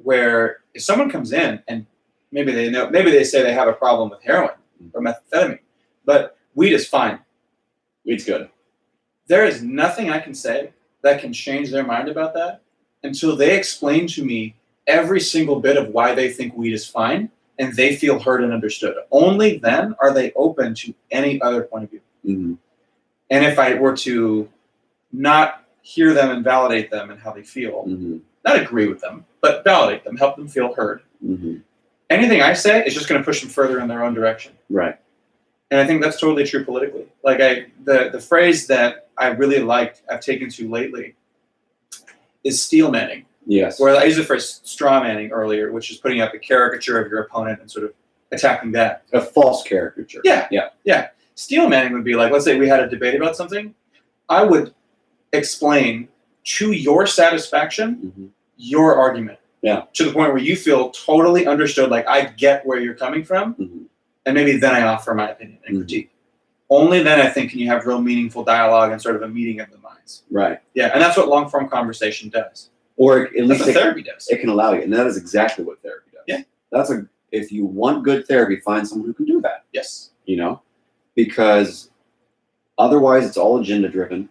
[SPEAKER 1] Where if someone comes in and maybe they say they have a problem with heroin or methamphetamine, but weed is fine.
[SPEAKER 2] Weed's good.
[SPEAKER 1] There is nothing I can say that can change their mind about that until they explain to me every single bit of why they think weed is fine and they feel heard and understood. Only then are they open to any other point of view.
[SPEAKER 2] Mm-hmm.
[SPEAKER 1] And if I were to not hear them and validate them and how they feel, not agree with them, but validate them, help them feel heard, anything I say is just going to push them further in their own direction.
[SPEAKER 2] Right.
[SPEAKER 1] And I think that's totally true politically. Like the phrase that I really liked, I've taken to lately, is steel manning.
[SPEAKER 2] Yes.
[SPEAKER 1] Where I used the phrase straw manning earlier, which is putting up a caricature of your opponent and sort of attacking that.
[SPEAKER 2] A false caricature.
[SPEAKER 1] Yeah. Steel manning would be like, let's say we had a debate about something. I would explain to your satisfaction your argument.
[SPEAKER 2] Yeah.
[SPEAKER 1] To the point where you feel totally understood, like I get where you're coming from. And maybe then I offer my opinion and critique. Only then, I think, can you have real meaningful dialogue and sort of a meeting of the minds.
[SPEAKER 2] Right.
[SPEAKER 1] Yeah, and that's what long-form conversation does.
[SPEAKER 2] Or at least
[SPEAKER 1] therapy does.
[SPEAKER 2] It can allow you, and that is exactly what therapy does.
[SPEAKER 1] Yeah.
[SPEAKER 2] If you want good therapy, find someone who can do that.
[SPEAKER 1] Yes.
[SPEAKER 2] Because otherwise it's all agenda-driven,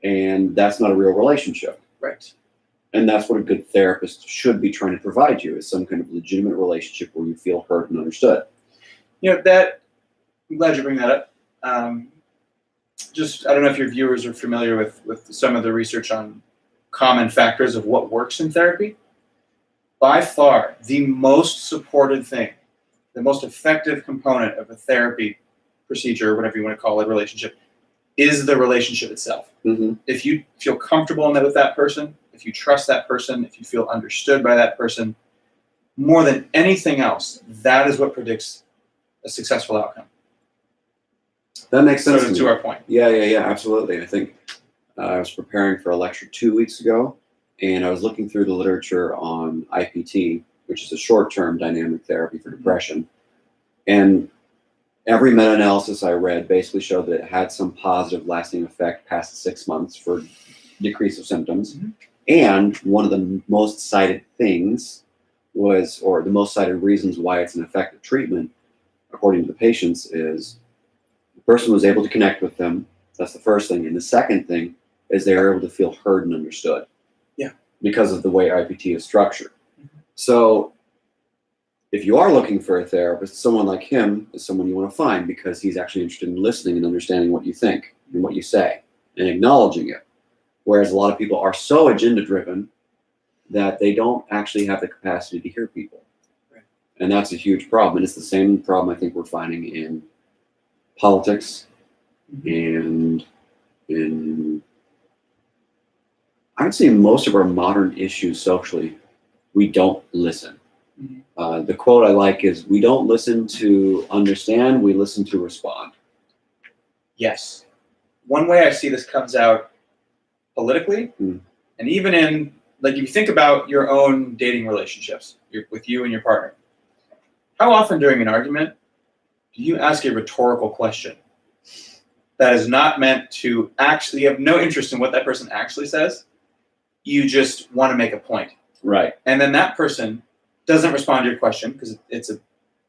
[SPEAKER 2] and that's not a real relationship.
[SPEAKER 1] Right.
[SPEAKER 2] And that's what a good therapist should be trying to provide you, is some kind of legitimate relationship where you feel heard and understood.
[SPEAKER 1] I'm glad you bring that up. I don't know if your viewers are familiar with some of the research on common factors of what works in therapy. By far, the most supported thing, the most effective component of a therapy procedure, whatever you want to call it, relationship, is the relationship itself. If you feel comfortable with that person, if you trust that person, if you feel understood by that person, more than anything else, that is what predicts a successful outcome.
[SPEAKER 2] That makes sense.
[SPEAKER 1] Sort of to our point.
[SPEAKER 2] Yeah, absolutely. I think I was preparing for a lecture 2 weeks ago, and I was looking through the literature on IPT, which is a short-term dynamic therapy for depression. And every meta-analysis I read basically showed that it had some positive lasting effect past 6 months for decrease of symptoms. And one of the most cited things was, or the most cited reasons why it's an effective treatment, according to the patients, is the person was able to connect with them. That's the first thing. And the second thing is they are able to feel heard and understood.
[SPEAKER 1] Yeah.
[SPEAKER 2] Because of the way IPT is structured. So if you are looking for a therapist, someone like him is someone you want to find because he's actually interested in listening and understanding what you think and what you say and acknowledging it. Whereas a lot of people are so agenda driven that they don't actually have the capacity to hear people.
[SPEAKER 1] Right.
[SPEAKER 2] And that's a huge problem. And it's the same problem I think we're finding in politics and in, I'd say most of our modern issues socially, we don't listen. The quote I like is, we don't listen to understand, we listen to respond.
[SPEAKER 1] Yes. One way I see this comes out politically, and even in, like, if you think about your own dating relationships with you and your partner, how often during an argument do you ask a rhetorical question that is not meant to actually, you have no interest in what that person actually says, you just want to make a point.
[SPEAKER 2] Right.
[SPEAKER 1] And then that person doesn't respond to your question because it's an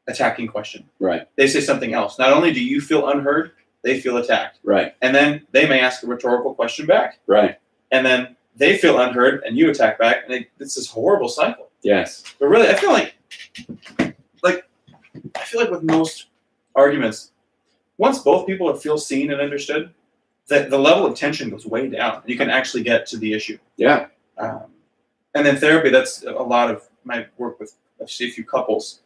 [SPEAKER 1] attacking question.
[SPEAKER 2] Right.
[SPEAKER 1] They say something else. Not only do you feel unheard, they feel attacked.
[SPEAKER 2] Right.
[SPEAKER 1] And then they may ask a rhetorical question back.
[SPEAKER 2] Right.
[SPEAKER 1] And then they feel unheard and you attack back. And it's this horrible cycle.
[SPEAKER 2] Yes.
[SPEAKER 1] But really, I feel like with most arguments, once both people feel seen and understood, the level of tension goes way down. You can actually get to the issue.
[SPEAKER 2] Yeah.
[SPEAKER 1] And then therapy, that's a lot of my work with, I see a few couples.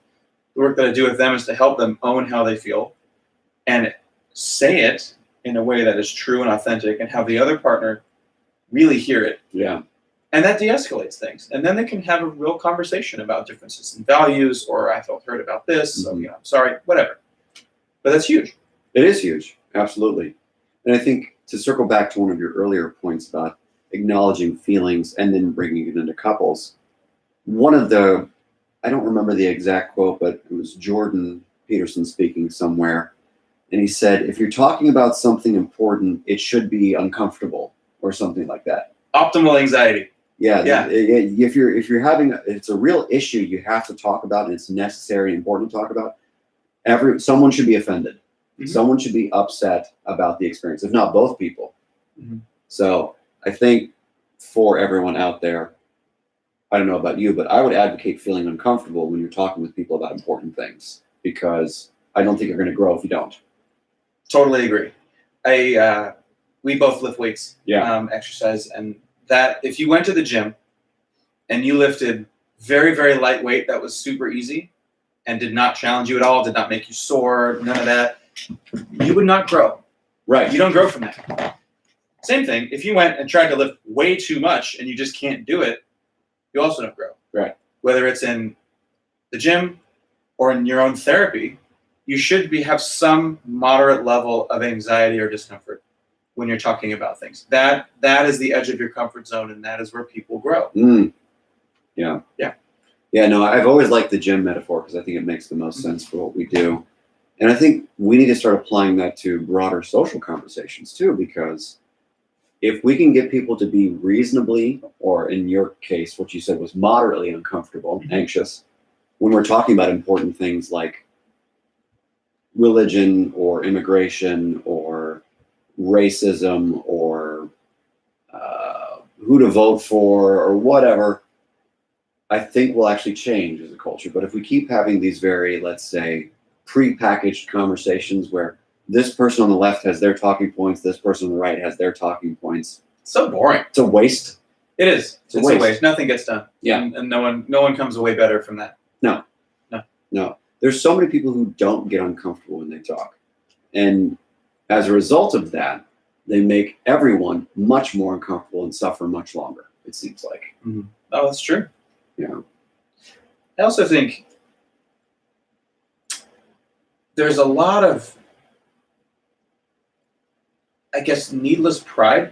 [SPEAKER 1] The work that I do with them is to help them own how they feel and say it in a way that is true and authentic and have the other partner really hear it.
[SPEAKER 2] Yeah.
[SPEAKER 1] And that de-escalates things. And then they can have a real conversation about differences in values, or I felt hurt about this, so I'm sorry, whatever. But that's huge.
[SPEAKER 2] It is huge. Absolutely. And I think to circle back to one of your earlier points about acknowledging feelings and then bringing it into couples, one of the, I don't remember the exact quote, but it was Jordan Peterson speaking somewhere. And he said, if you're talking about something important, it should be uncomfortable or something like that.
[SPEAKER 1] Optimal anxiety.
[SPEAKER 2] Yeah. If you're having, it's a real issue you have to talk about and it's necessary and important to talk about, someone should be offended. Someone should be upset about the experience, if not both people. So I think for everyone out there, I don't know about you, but I would advocate feeling uncomfortable when you're talking with people about important things, because I don't think you're going to grow if you don't.
[SPEAKER 1] Totally agree. We both lift weights, exercise, and that if you went to the gym and you lifted very, very lightweight, that was super easy and did not challenge you at all, did not make you sore, none of that, you would not grow.
[SPEAKER 2] Right.
[SPEAKER 1] You don't grow from that. Same thing, if you went and tried to lift way too much and you just can't do it, you also don't grow.
[SPEAKER 2] Right.
[SPEAKER 1] Whether it's in the gym or in your own therapy, you should have some moderate level of anxiety or discomfort when you're talking about things. That is the edge of your comfort zone, and that is where people grow.
[SPEAKER 2] Yeah.
[SPEAKER 1] Yeah,
[SPEAKER 2] no, I've always liked the gym metaphor because I think it makes the most sense for what we do. And I think we need to start applying that to broader social conversations too, because if we can get people to be reasonably, or in your case, what you said was moderately uncomfortable, anxious, when we're talking about important things like religion or immigration or racism or who to vote for or whatever, I think we'll actually change as a culture. But if we keep having these very, let's say, pre-packaged conversations where this person on the left has their talking points, this person on the right has their talking points.
[SPEAKER 1] So boring.
[SPEAKER 2] It's a waste.
[SPEAKER 1] It is. It's a waste. Nothing gets done.
[SPEAKER 2] Yeah.
[SPEAKER 1] And no one comes away better from that.
[SPEAKER 2] No. There's so many people who don't get uncomfortable when they talk. And as a result of that, they make everyone much more uncomfortable and suffer much longer, it seems like.
[SPEAKER 1] Oh, that's true.
[SPEAKER 2] Yeah.
[SPEAKER 1] I also think there's a lot of, I guess, needless pride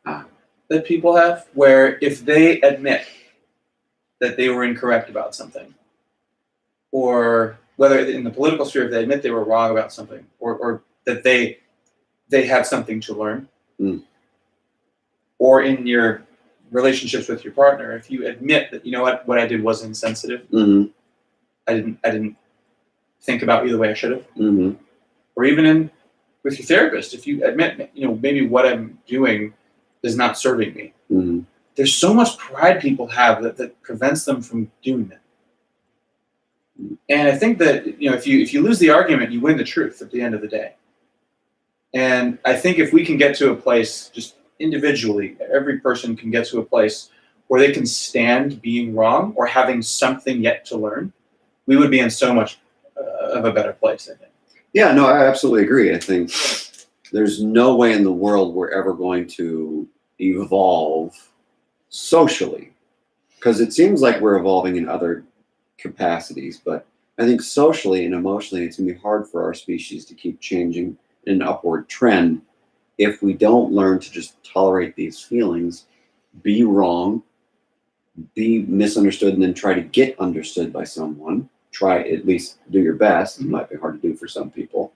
[SPEAKER 1] that people have, where if they admit that they were incorrect about something, or whether in the political sphere, if they admit they were wrong about something, or that they have something to learn, or in your relationships with your partner, if you admit that, you know what I did was insensitive, I didn't think about you the way I should have, or even with your therapist, if you admit, maybe what I'm doing is not serving me, there's so much pride people have that prevents them from doing that. And I think that, if you lose the argument, you win the truth at the end of the day. And I think if we can get to a place, just individually, every person can get to a place where they can stand being wrong or having something yet to learn, we would be in so much of a better place, I think.
[SPEAKER 2] Yeah, no, I absolutely agree. I think there's no way in the world we're ever going to evolve socially, because it seems like we're evolving in other capacities, but I think socially and emotionally, it's going to be hard for our species to keep changing in an upward trend if we don't learn to just tolerate these feelings, be wrong, be misunderstood, and then try to get understood by someone. Try at least do your best. It might be hard to do for some people.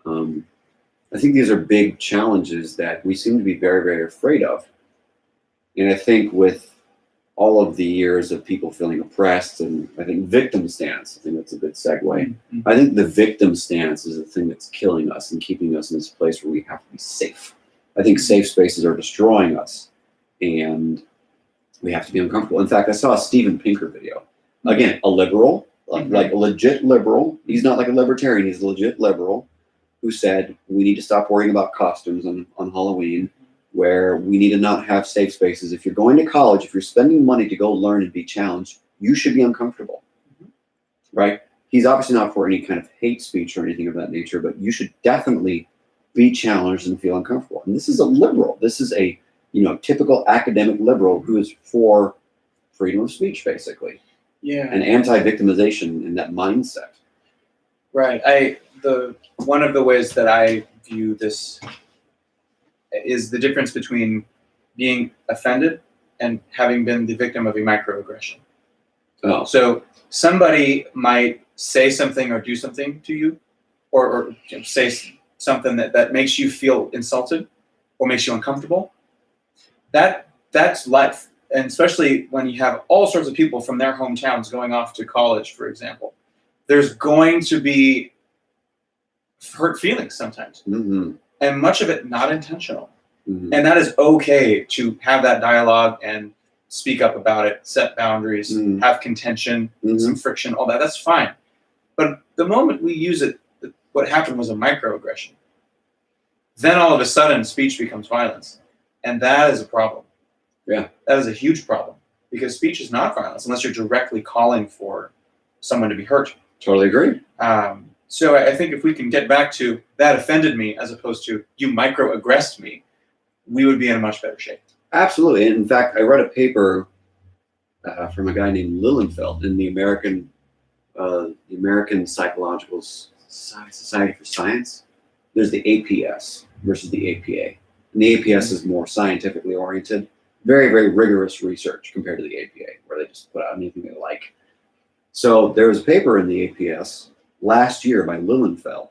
[SPEAKER 2] I think these are big challenges that we seem to be very, very afraid of. And I think with all of the years of people feeling oppressed, and I think victim stance, I think that's a good segue. I think the victim stance is the thing that's killing us and keeping us in this place where we have to be safe. I think safe spaces are destroying us, and we have to be uncomfortable. In fact, I saw a Steven Pinker video. Again, a liberal, like a legit liberal. He's not like a libertarian, he's a legit liberal, who said we need to stop worrying about costumes on Halloween, where we need to not have safe spaces. If you're going to college, if you're spending money to go learn and be challenged, you should be uncomfortable, right? He's obviously not for any kind of hate speech or anything of that nature, but you should definitely be challenged and feel uncomfortable. And this is a liberal. This is a typical academic liberal who is for freedom of speech, basically.
[SPEAKER 1] Yeah.
[SPEAKER 2] And anti-victimization in that mindset.
[SPEAKER 1] Right. One of the ways that I view this is the difference between being offended and having been the victim of a microaggression.
[SPEAKER 2] Oh.
[SPEAKER 1] So somebody might say something or do something to you, or say something that makes you feel insulted or makes you uncomfortable. That's life. And especially when you have all sorts of people from their hometowns going off to college, for example, there's going to be hurt feelings sometimes. And much of it not intentional. And that is okay to have that dialogue and speak up about it, set boundaries, have contention, some friction, all that. That's fine. But the moment we use it, what happened was a microaggression. Then all of a sudden, speech becomes violence. And that is a problem.
[SPEAKER 2] Yeah.
[SPEAKER 1] That is a huge problem, because speech is not violence unless you're directly calling for someone to be hurt.
[SPEAKER 2] Totally agree.
[SPEAKER 1] So I think if we can get back to that offended me as opposed to you microaggressed me, we would be in a much better shape.
[SPEAKER 2] Absolutely. And in fact, I read a paper from a guy named Lilienfeld in the American Psychological Society for Science. There's the APS versus the APA. And the APS is more scientifically oriented, very, very rigorous research compared to the APA, where they just put out anything they like. So there was a paper in the APS last year by Lilienfeld,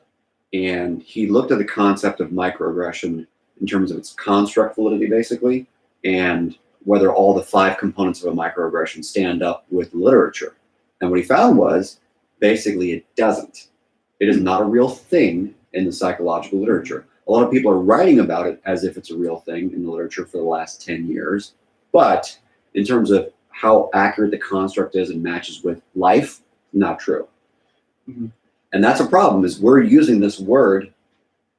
[SPEAKER 2] and he looked at the concept of microaggression in terms of its construct validity, basically, and whether all the 5 components of a microaggression stand up with literature. And what he found was, basically, it doesn't. It is not a real thing in the psychological literature. A lot of people are writing about it as if it's a real thing in the literature for the last 10 years. But in terms of how accurate the construct is and matches with life, not true. And that's a problem, is we're using this word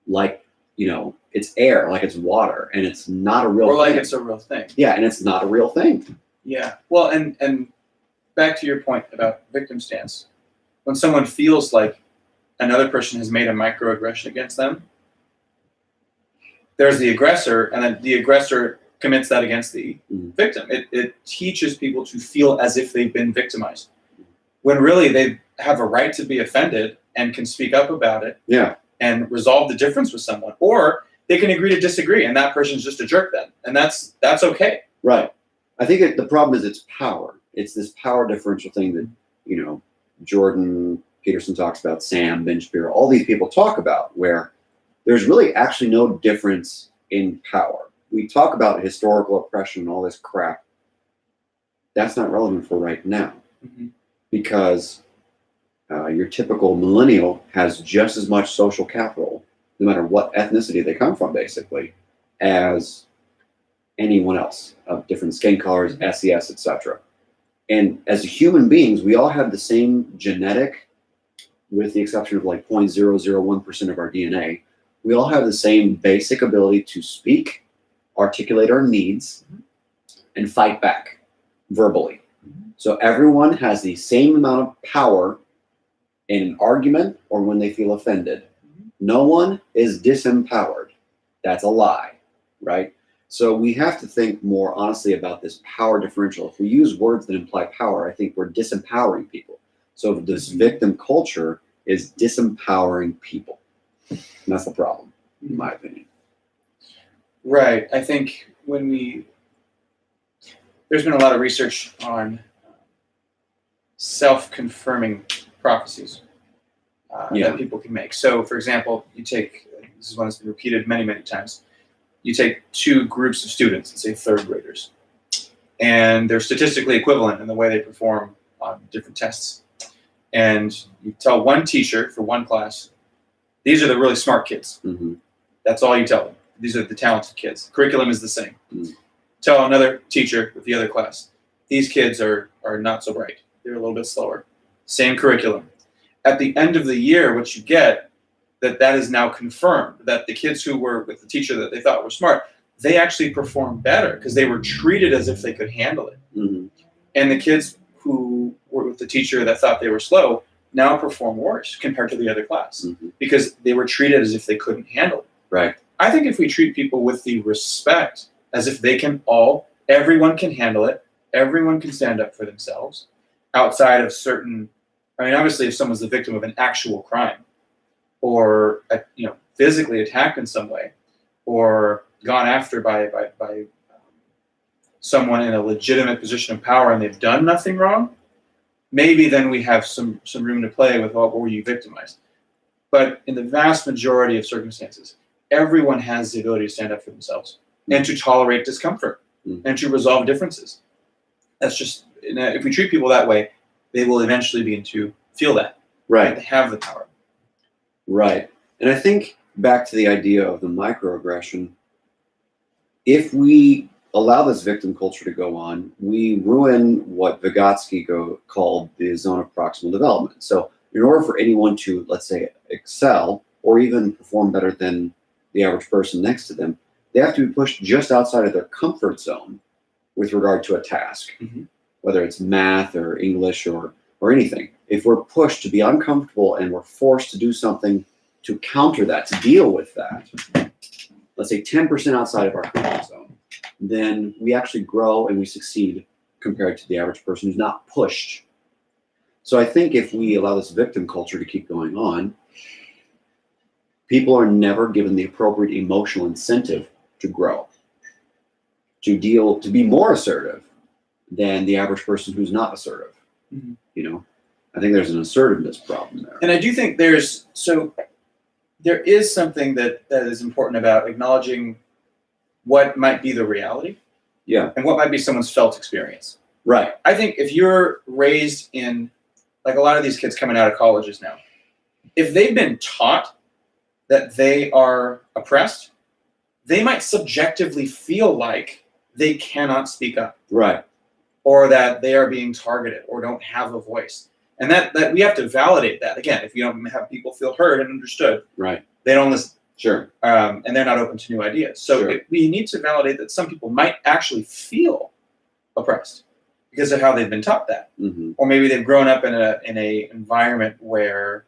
[SPEAKER 2] like, it's air, like it's water, and it's not a real thing. Or
[SPEAKER 1] like it's a real thing.
[SPEAKER 2] Yeah, and it's not a real thing.
[SPEAKER 1] Yeah. Well, and back to your point about victim stance. When someone feels like another person has made a microaggression against them, there's the aggressor, and then the aggressor commits that against the victim. It teaches people to feel as if they've been victimized, when really they have a right to be offended and can speak up about it.
[SPEAKER 2] Yeah.
[SPEAKER 1] And resolve the difference with someone, or they can agree to disagree, and that person's just a jerk then, and that's okay.
[SPEAKER 2] Right. I think the problem is it's power. It's this power differential thing that Jordan Peterson talks about, Sam, Ben Shapiro, all these people talk about, where there's really actually no difference in power. We talk about historical oppression and all this crap. That's not relevant for right now, because your typical millennial has just as much social capital, no matter what ethnicity they come from, basically, as anyone else of different skin colors, SES, etc. And as human beings, we all have the same genetic, with the exception of like 0.001% of our DNA, we all have the same basic ability to speak, articulate our needs, and fight back verbally. So everyone has the same amount of power in an argument or when they feel offended. No one is disempowered. That's a lie, right? So we have to think more honestly about this power differential. If we use words that imply power, I think we're disempowering people. So this victim culture is disempowering people. And that's the problem, in my opinion.
[SPEAKER 1] Right. I think there's been a lot of research on self-confirming prophecies that people can make. So, for example, this is one that's been repeated many, many times. You take two groups of students, let's say third graders, and they're statistically equivalent in the way they perform on different tests. And you tell one teacher for one class, these are the really smart kids.
[SPEAKER 2] Mm-hmm.
[SPEAKER 1] That's all you tell them. These are the talented kids. Curriculum is the same.
[SPEAKER 2] Mm-hmm.
[SPEAKER 1] Tell another teacher with the other class, these kids are not so bright. They're a little bit slower. Same curriculum. At the end of the year, what you get, that is now confirmed, that the kids who were with the teacher that they thought were smart, they actually performed better because they were treated as if they could handle it.
[SPEAKER 2] Mm-hmm.
[SPEAKER 1] And the kids who were with the teacher that thought they were slow now perform worse compared to the other class because they were treated as if they couldn't handle it.
[SPEAKER 2] Right.
[SPEAKER 1] I think if we treat people with the respect as if they everyone can handle it, everyone can stand up for themselves outside of certain, obviously if someone's the victim of an actual crime or, physically attacked in some way or gone after by someone in a legitimate position of power and they've done nothing wrong, maybe then we have some room to play with, well, were you victimized? But in the vast majority of circumstances, everyone has the ability to stand up for themselves and to tolerate discomfort and to resolve differences. That's just, if we treat people that way, they will eventually begin to feel that.
[SPEAKER 2] Right.
[SPEAKER 1] They have the power.
[SPEAKER 2] Right. And I think back to the idea of the microaggression, if we allow this victim culture to go on, we ruin what Vygotsky called the zone of proximal development. So in order for anyone to, let's say, excel or even perform better than the average person next to them, they have to be pushed just outside of their comfort zone with regard to a task, whether it's math or English or anything. If we're pushed to be uncomfortable and we're forced to do something to counter that, to deal with that, let's say 10% outside of our comfort zone, then we actually grow and we succeed compared to the average person who's not pushed. So I think if we allow this victim culture to keep going on, people are never given the appropriate emotional incentive to grow, to be more assertive than the average person who's not assertive. I think there's an assertiveness problem there.
[SPEAKER 1] And I do think there is something that is important about acknowledging what might be the reality.
[SPEAKER 2] Yeah.
[SPEAKER 1] And what might be someone's felt experience.
[SPEAKER 2] Right.
[SPEAKER 1] I think if you're raised in, like a lot of these kids coming out of colleges now, if they've been taught that they are oppressed, they might subjectively feel like they cannot speak up.
[SPEAKER 2] Right.
[SPEAKER 1] Or that they are being targeted or don't have a voice. And that we have to validate that. Again, if you don't have people feel heard and understood,
[SPEAKER 2] right,
[SPEAKER 1] they don't listen.
[SPEAKER 2] Sure.
[SPEAKER 1] And they're not open to new ideas. So we need to validate that some people might actually feel oppressed because of how they've been taught that. Or maybe they've grown up in a environment where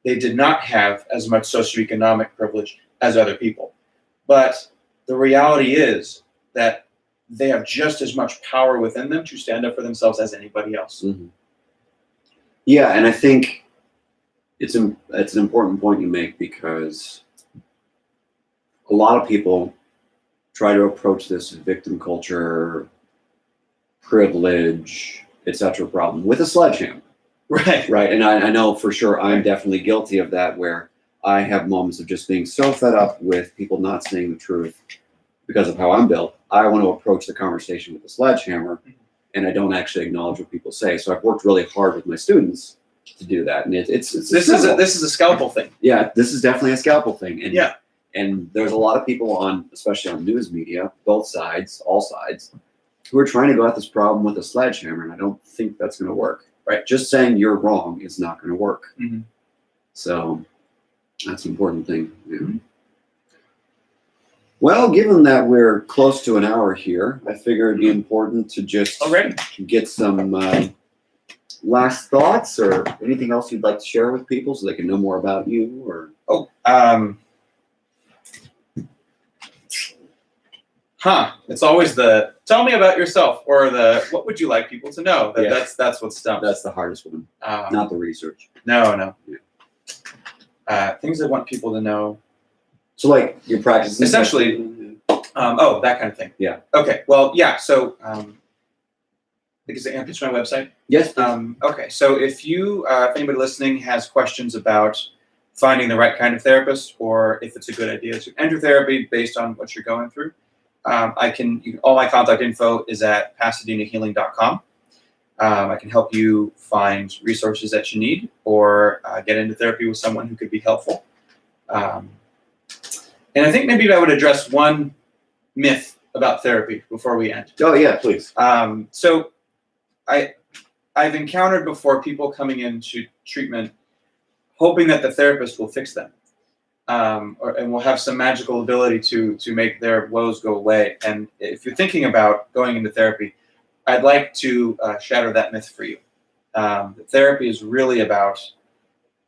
[SPEAKER 1] they did not have as much socioeconomic privilege as other people. But the reality is that they have just as much power within them to stand up for themselves as anybody else.
[SPEAKER 2] Yeah, and I think it's an important point you make because a lot of people try to approach this victim culture, privilege, etc. problem with a sledgehammer.
[SPEAKER 1] Right.
[SPEAKER 2] Right. And I know for sure I'm definitely guilty of that, where I have moments of just being so fed up with people not saying the truth because of how I'm built. I want to approach the conversation with a sledgehammer, and I don't actually acknowledge what people say. So I've worked really hard with my students to do that. And this is a scalpel thing. Yeah, this is definitely a scalpel thing. And And there's a lot of people on, especially on news media, both sides, all sides, who are trying to go at this problem with a sledgehammer, and I don't think that's going to work.
[SPEAKER 1] Right.
[SPEAKER 2] Just saying you're wrong is not going to work.
[SPEAKER 1] Mm-hmm.
[SPEAKER 2] So that's an important thing. Yeah. Mm-hmm. Well, given that we're close to an hour here, I figure it'd be important to just get some last thoughts or anything else you'd like to share with people so they can know more about you. Or
[SPEAKER 1] it's always the tell me about yourself or the what would you like people to know. That's what stumps.
[SPEAKER 2] That's the hardest one, not the research.
[SPEAKER 1] No. Yeah. Things I want people to know.
[SPEAKER 2] So, like your practice,
[SPEAKER 1] essentially. That kind of thing.
[SPEAKER 2] Yeah.
[SPEAKER 1] Okay. Well, yeah. So, because I pitch my website.
[SPEAKER 2] Yes.
[SPEAKER 1] Okay. So, if anybody listening has questions about finding the right kind of therapist, or if it's a good idea to enter therapy based on what you're going through, all my contact info is at PasadenaHealing.com. I can help you find resources that you need, or get into therapy with someone who could be helpful. And I think maybe I would address one myth about therapy before we end.
[SPEAKER 2] Oh yeah, please.
[SPEAKER 1] So I've encountered before people coming into treatment hoping that the therapist will fix them, and will have some magical ability to make their woes go away. And if you're thinking about going into therapy, I'd like to shatter that myth for you. Therapy is really about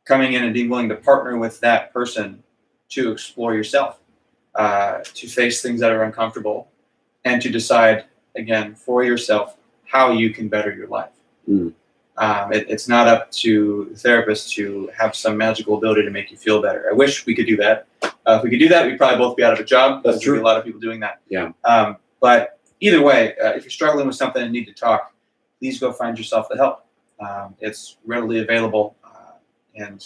[SPEAKER 1] coming in and being willing to partner with that person to explore yourself, to face things that are uncomfortable, and to decide, again, for yourself, how you can better your life.
[SPEAKER 2] Mm.
[SPEAKER 1] It's not up to the therapist to have some magical ability to make you feel better. I wish we could do that. If we could do that, we'd probably both be out of a job.
[SPEAKER 2] That's true.
[SPEAKER 1] There'd be a lot of people doing that.
[SPEAKER 2] Yeah.
[SPEAKER 1] But either way, if you're struggling with something and need to talk, please go find yourself the help. It's readily available, and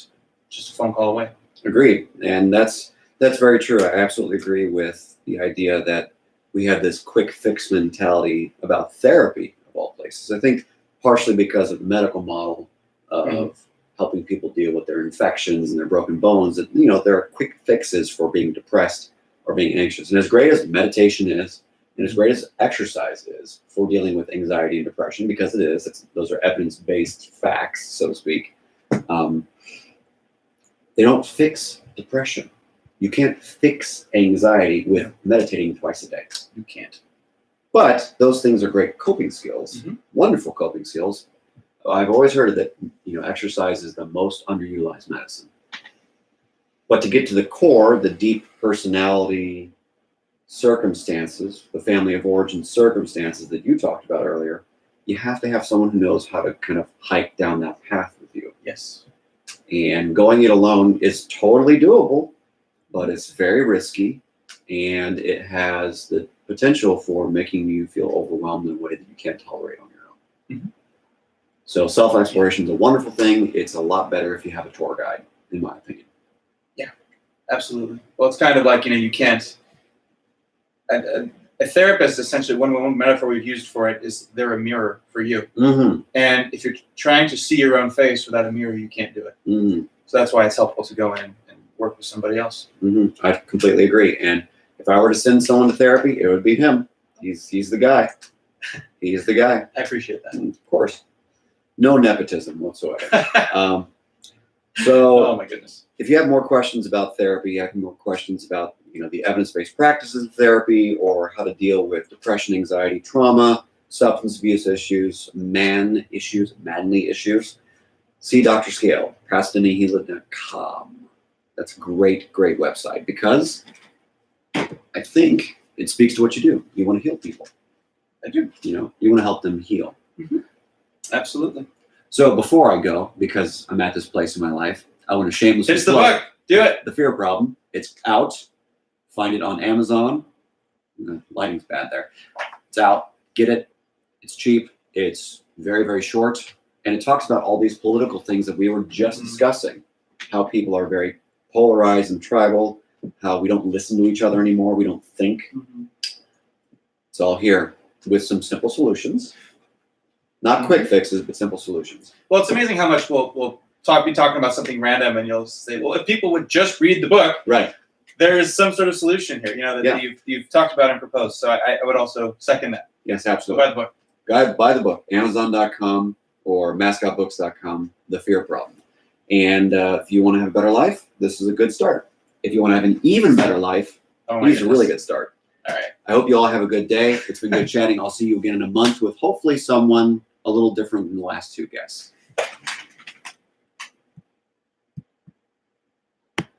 [SPEAKER 1] just a phone call away.
[SPEAKER 2] Agreed. And that's very true. I absolutely agree with the idea that we have this quick fix mentality about therapy of all places. I think partially because of the medical model of helping people deal with their infections and their broken bones, that there are quick fixes for being depressed or being anxious. And as great as meditation is, and as great as exercise is for dealing with anxiety and depression, because it is, those are evidence-based facts, so to speak, they don't fix depression. You can't fix anxiety with meditating twice a day.
[SPEAKER 1] You can't.
[SPEAKER 2] But those things are great coping skills, wonderful coping skills. I've always heard that exercise is the most underutilized medicine. But to get to the core, the deep personality circumstances, the family of origin circumstances that you talked about earlier, you have to have someone who knows how to kind of hike down that path with you.
[SPEAKER 1] Yes.
[SPEAKER 2] And going it alone is totally doable, but it's very risky, and it has the potential for making you feel overwhelmed in a way that you can't tolerate on your own. Mm-hmm. So self-exploration is a wonderful thing. It's a lot better if you have a tour guide, in my opinion.
[SPEAKER 1] Yeah, absolutely. Well, it's kind of like, you can't, a therapist, essentially, one metaphor we've used for it is they're a mirror for you.
[SPEAKER 2] Mm-hmm.
[SPEAKER 1] And if you're trying to see your own face without a mirror, you can't do it.
[SPEAKER 2] Mm-hmm.
[SPEAKER 1] So that's why it's helpful to go in and work with somebody else.
[SPEAKER 2] Mm-hmm. I completely agree. And if I were to send someone to therapy, it would be him. He's the guy. He's the guy.
[SPEAKER 1] I appreciate that.
[SPEAKER 2] And of course. No nepotism whatsoever.
[SPEAKER 1] Oh my goodness.
[SPEAKER 2] If you have more questions about therapy, have more questions about the evidence-based practices of therapy, or how to deal with depression, anxiety, trauma, substance abuse issues, manly issues, see Dr. Skale, PasadenaHealing.com. That's a great website, because I think it speaks to what you do. You want to heal people.
[SPEAKER 1] I do.
[SPEAKER 2] You want to help them heal.
[SPEAKER 1] Mm-hmm. Absolutely.
[SPEAKER 2] So before I go, because I'm at this place in my life, I want to shamelessly
[SPEAKER 1] It's the book. Do it.
[SPEAKER 2] The Fear Problem. It's out. Find it on Amazon. The lighting's bad there. It's out. Get it. It's cheap. It's very, very short. And it talks about all these political things that we were just discussing. How people are very polarized and tribal. How we don't listen to each other anymore. We don't think. Mm-hmm. It's all here with some simple solutions. Not quick fixes, but simple solutions.
[SPEAKER 1] Well, it's amazing how much we'll be talking about something random, and you'll say, well, if people would just read the book.
[SPEAKER 2] Right.
[SPEAKER 1] there is some sort of solution here, that you've talked about and proposed. So I would also second that.
[SPEAKER 2] Yes,
[SPEAKER 1] So
[SPEAKER 2] absolutely.
[SPEAKER 1] buy the book.
[SPEAKER 2] Buy the book, Amazon.com or mascotbooks.com, The Fear Problem. And if you want to have a better life, this is a good start. If you want to have an even better life, these are a really good start.
[SPEAKER 1] All right.
[SPEAKER 2] I hope you all have a good day. It's been good chatting. I'll see you again in a month with hopefully someone a little different than the last two guests.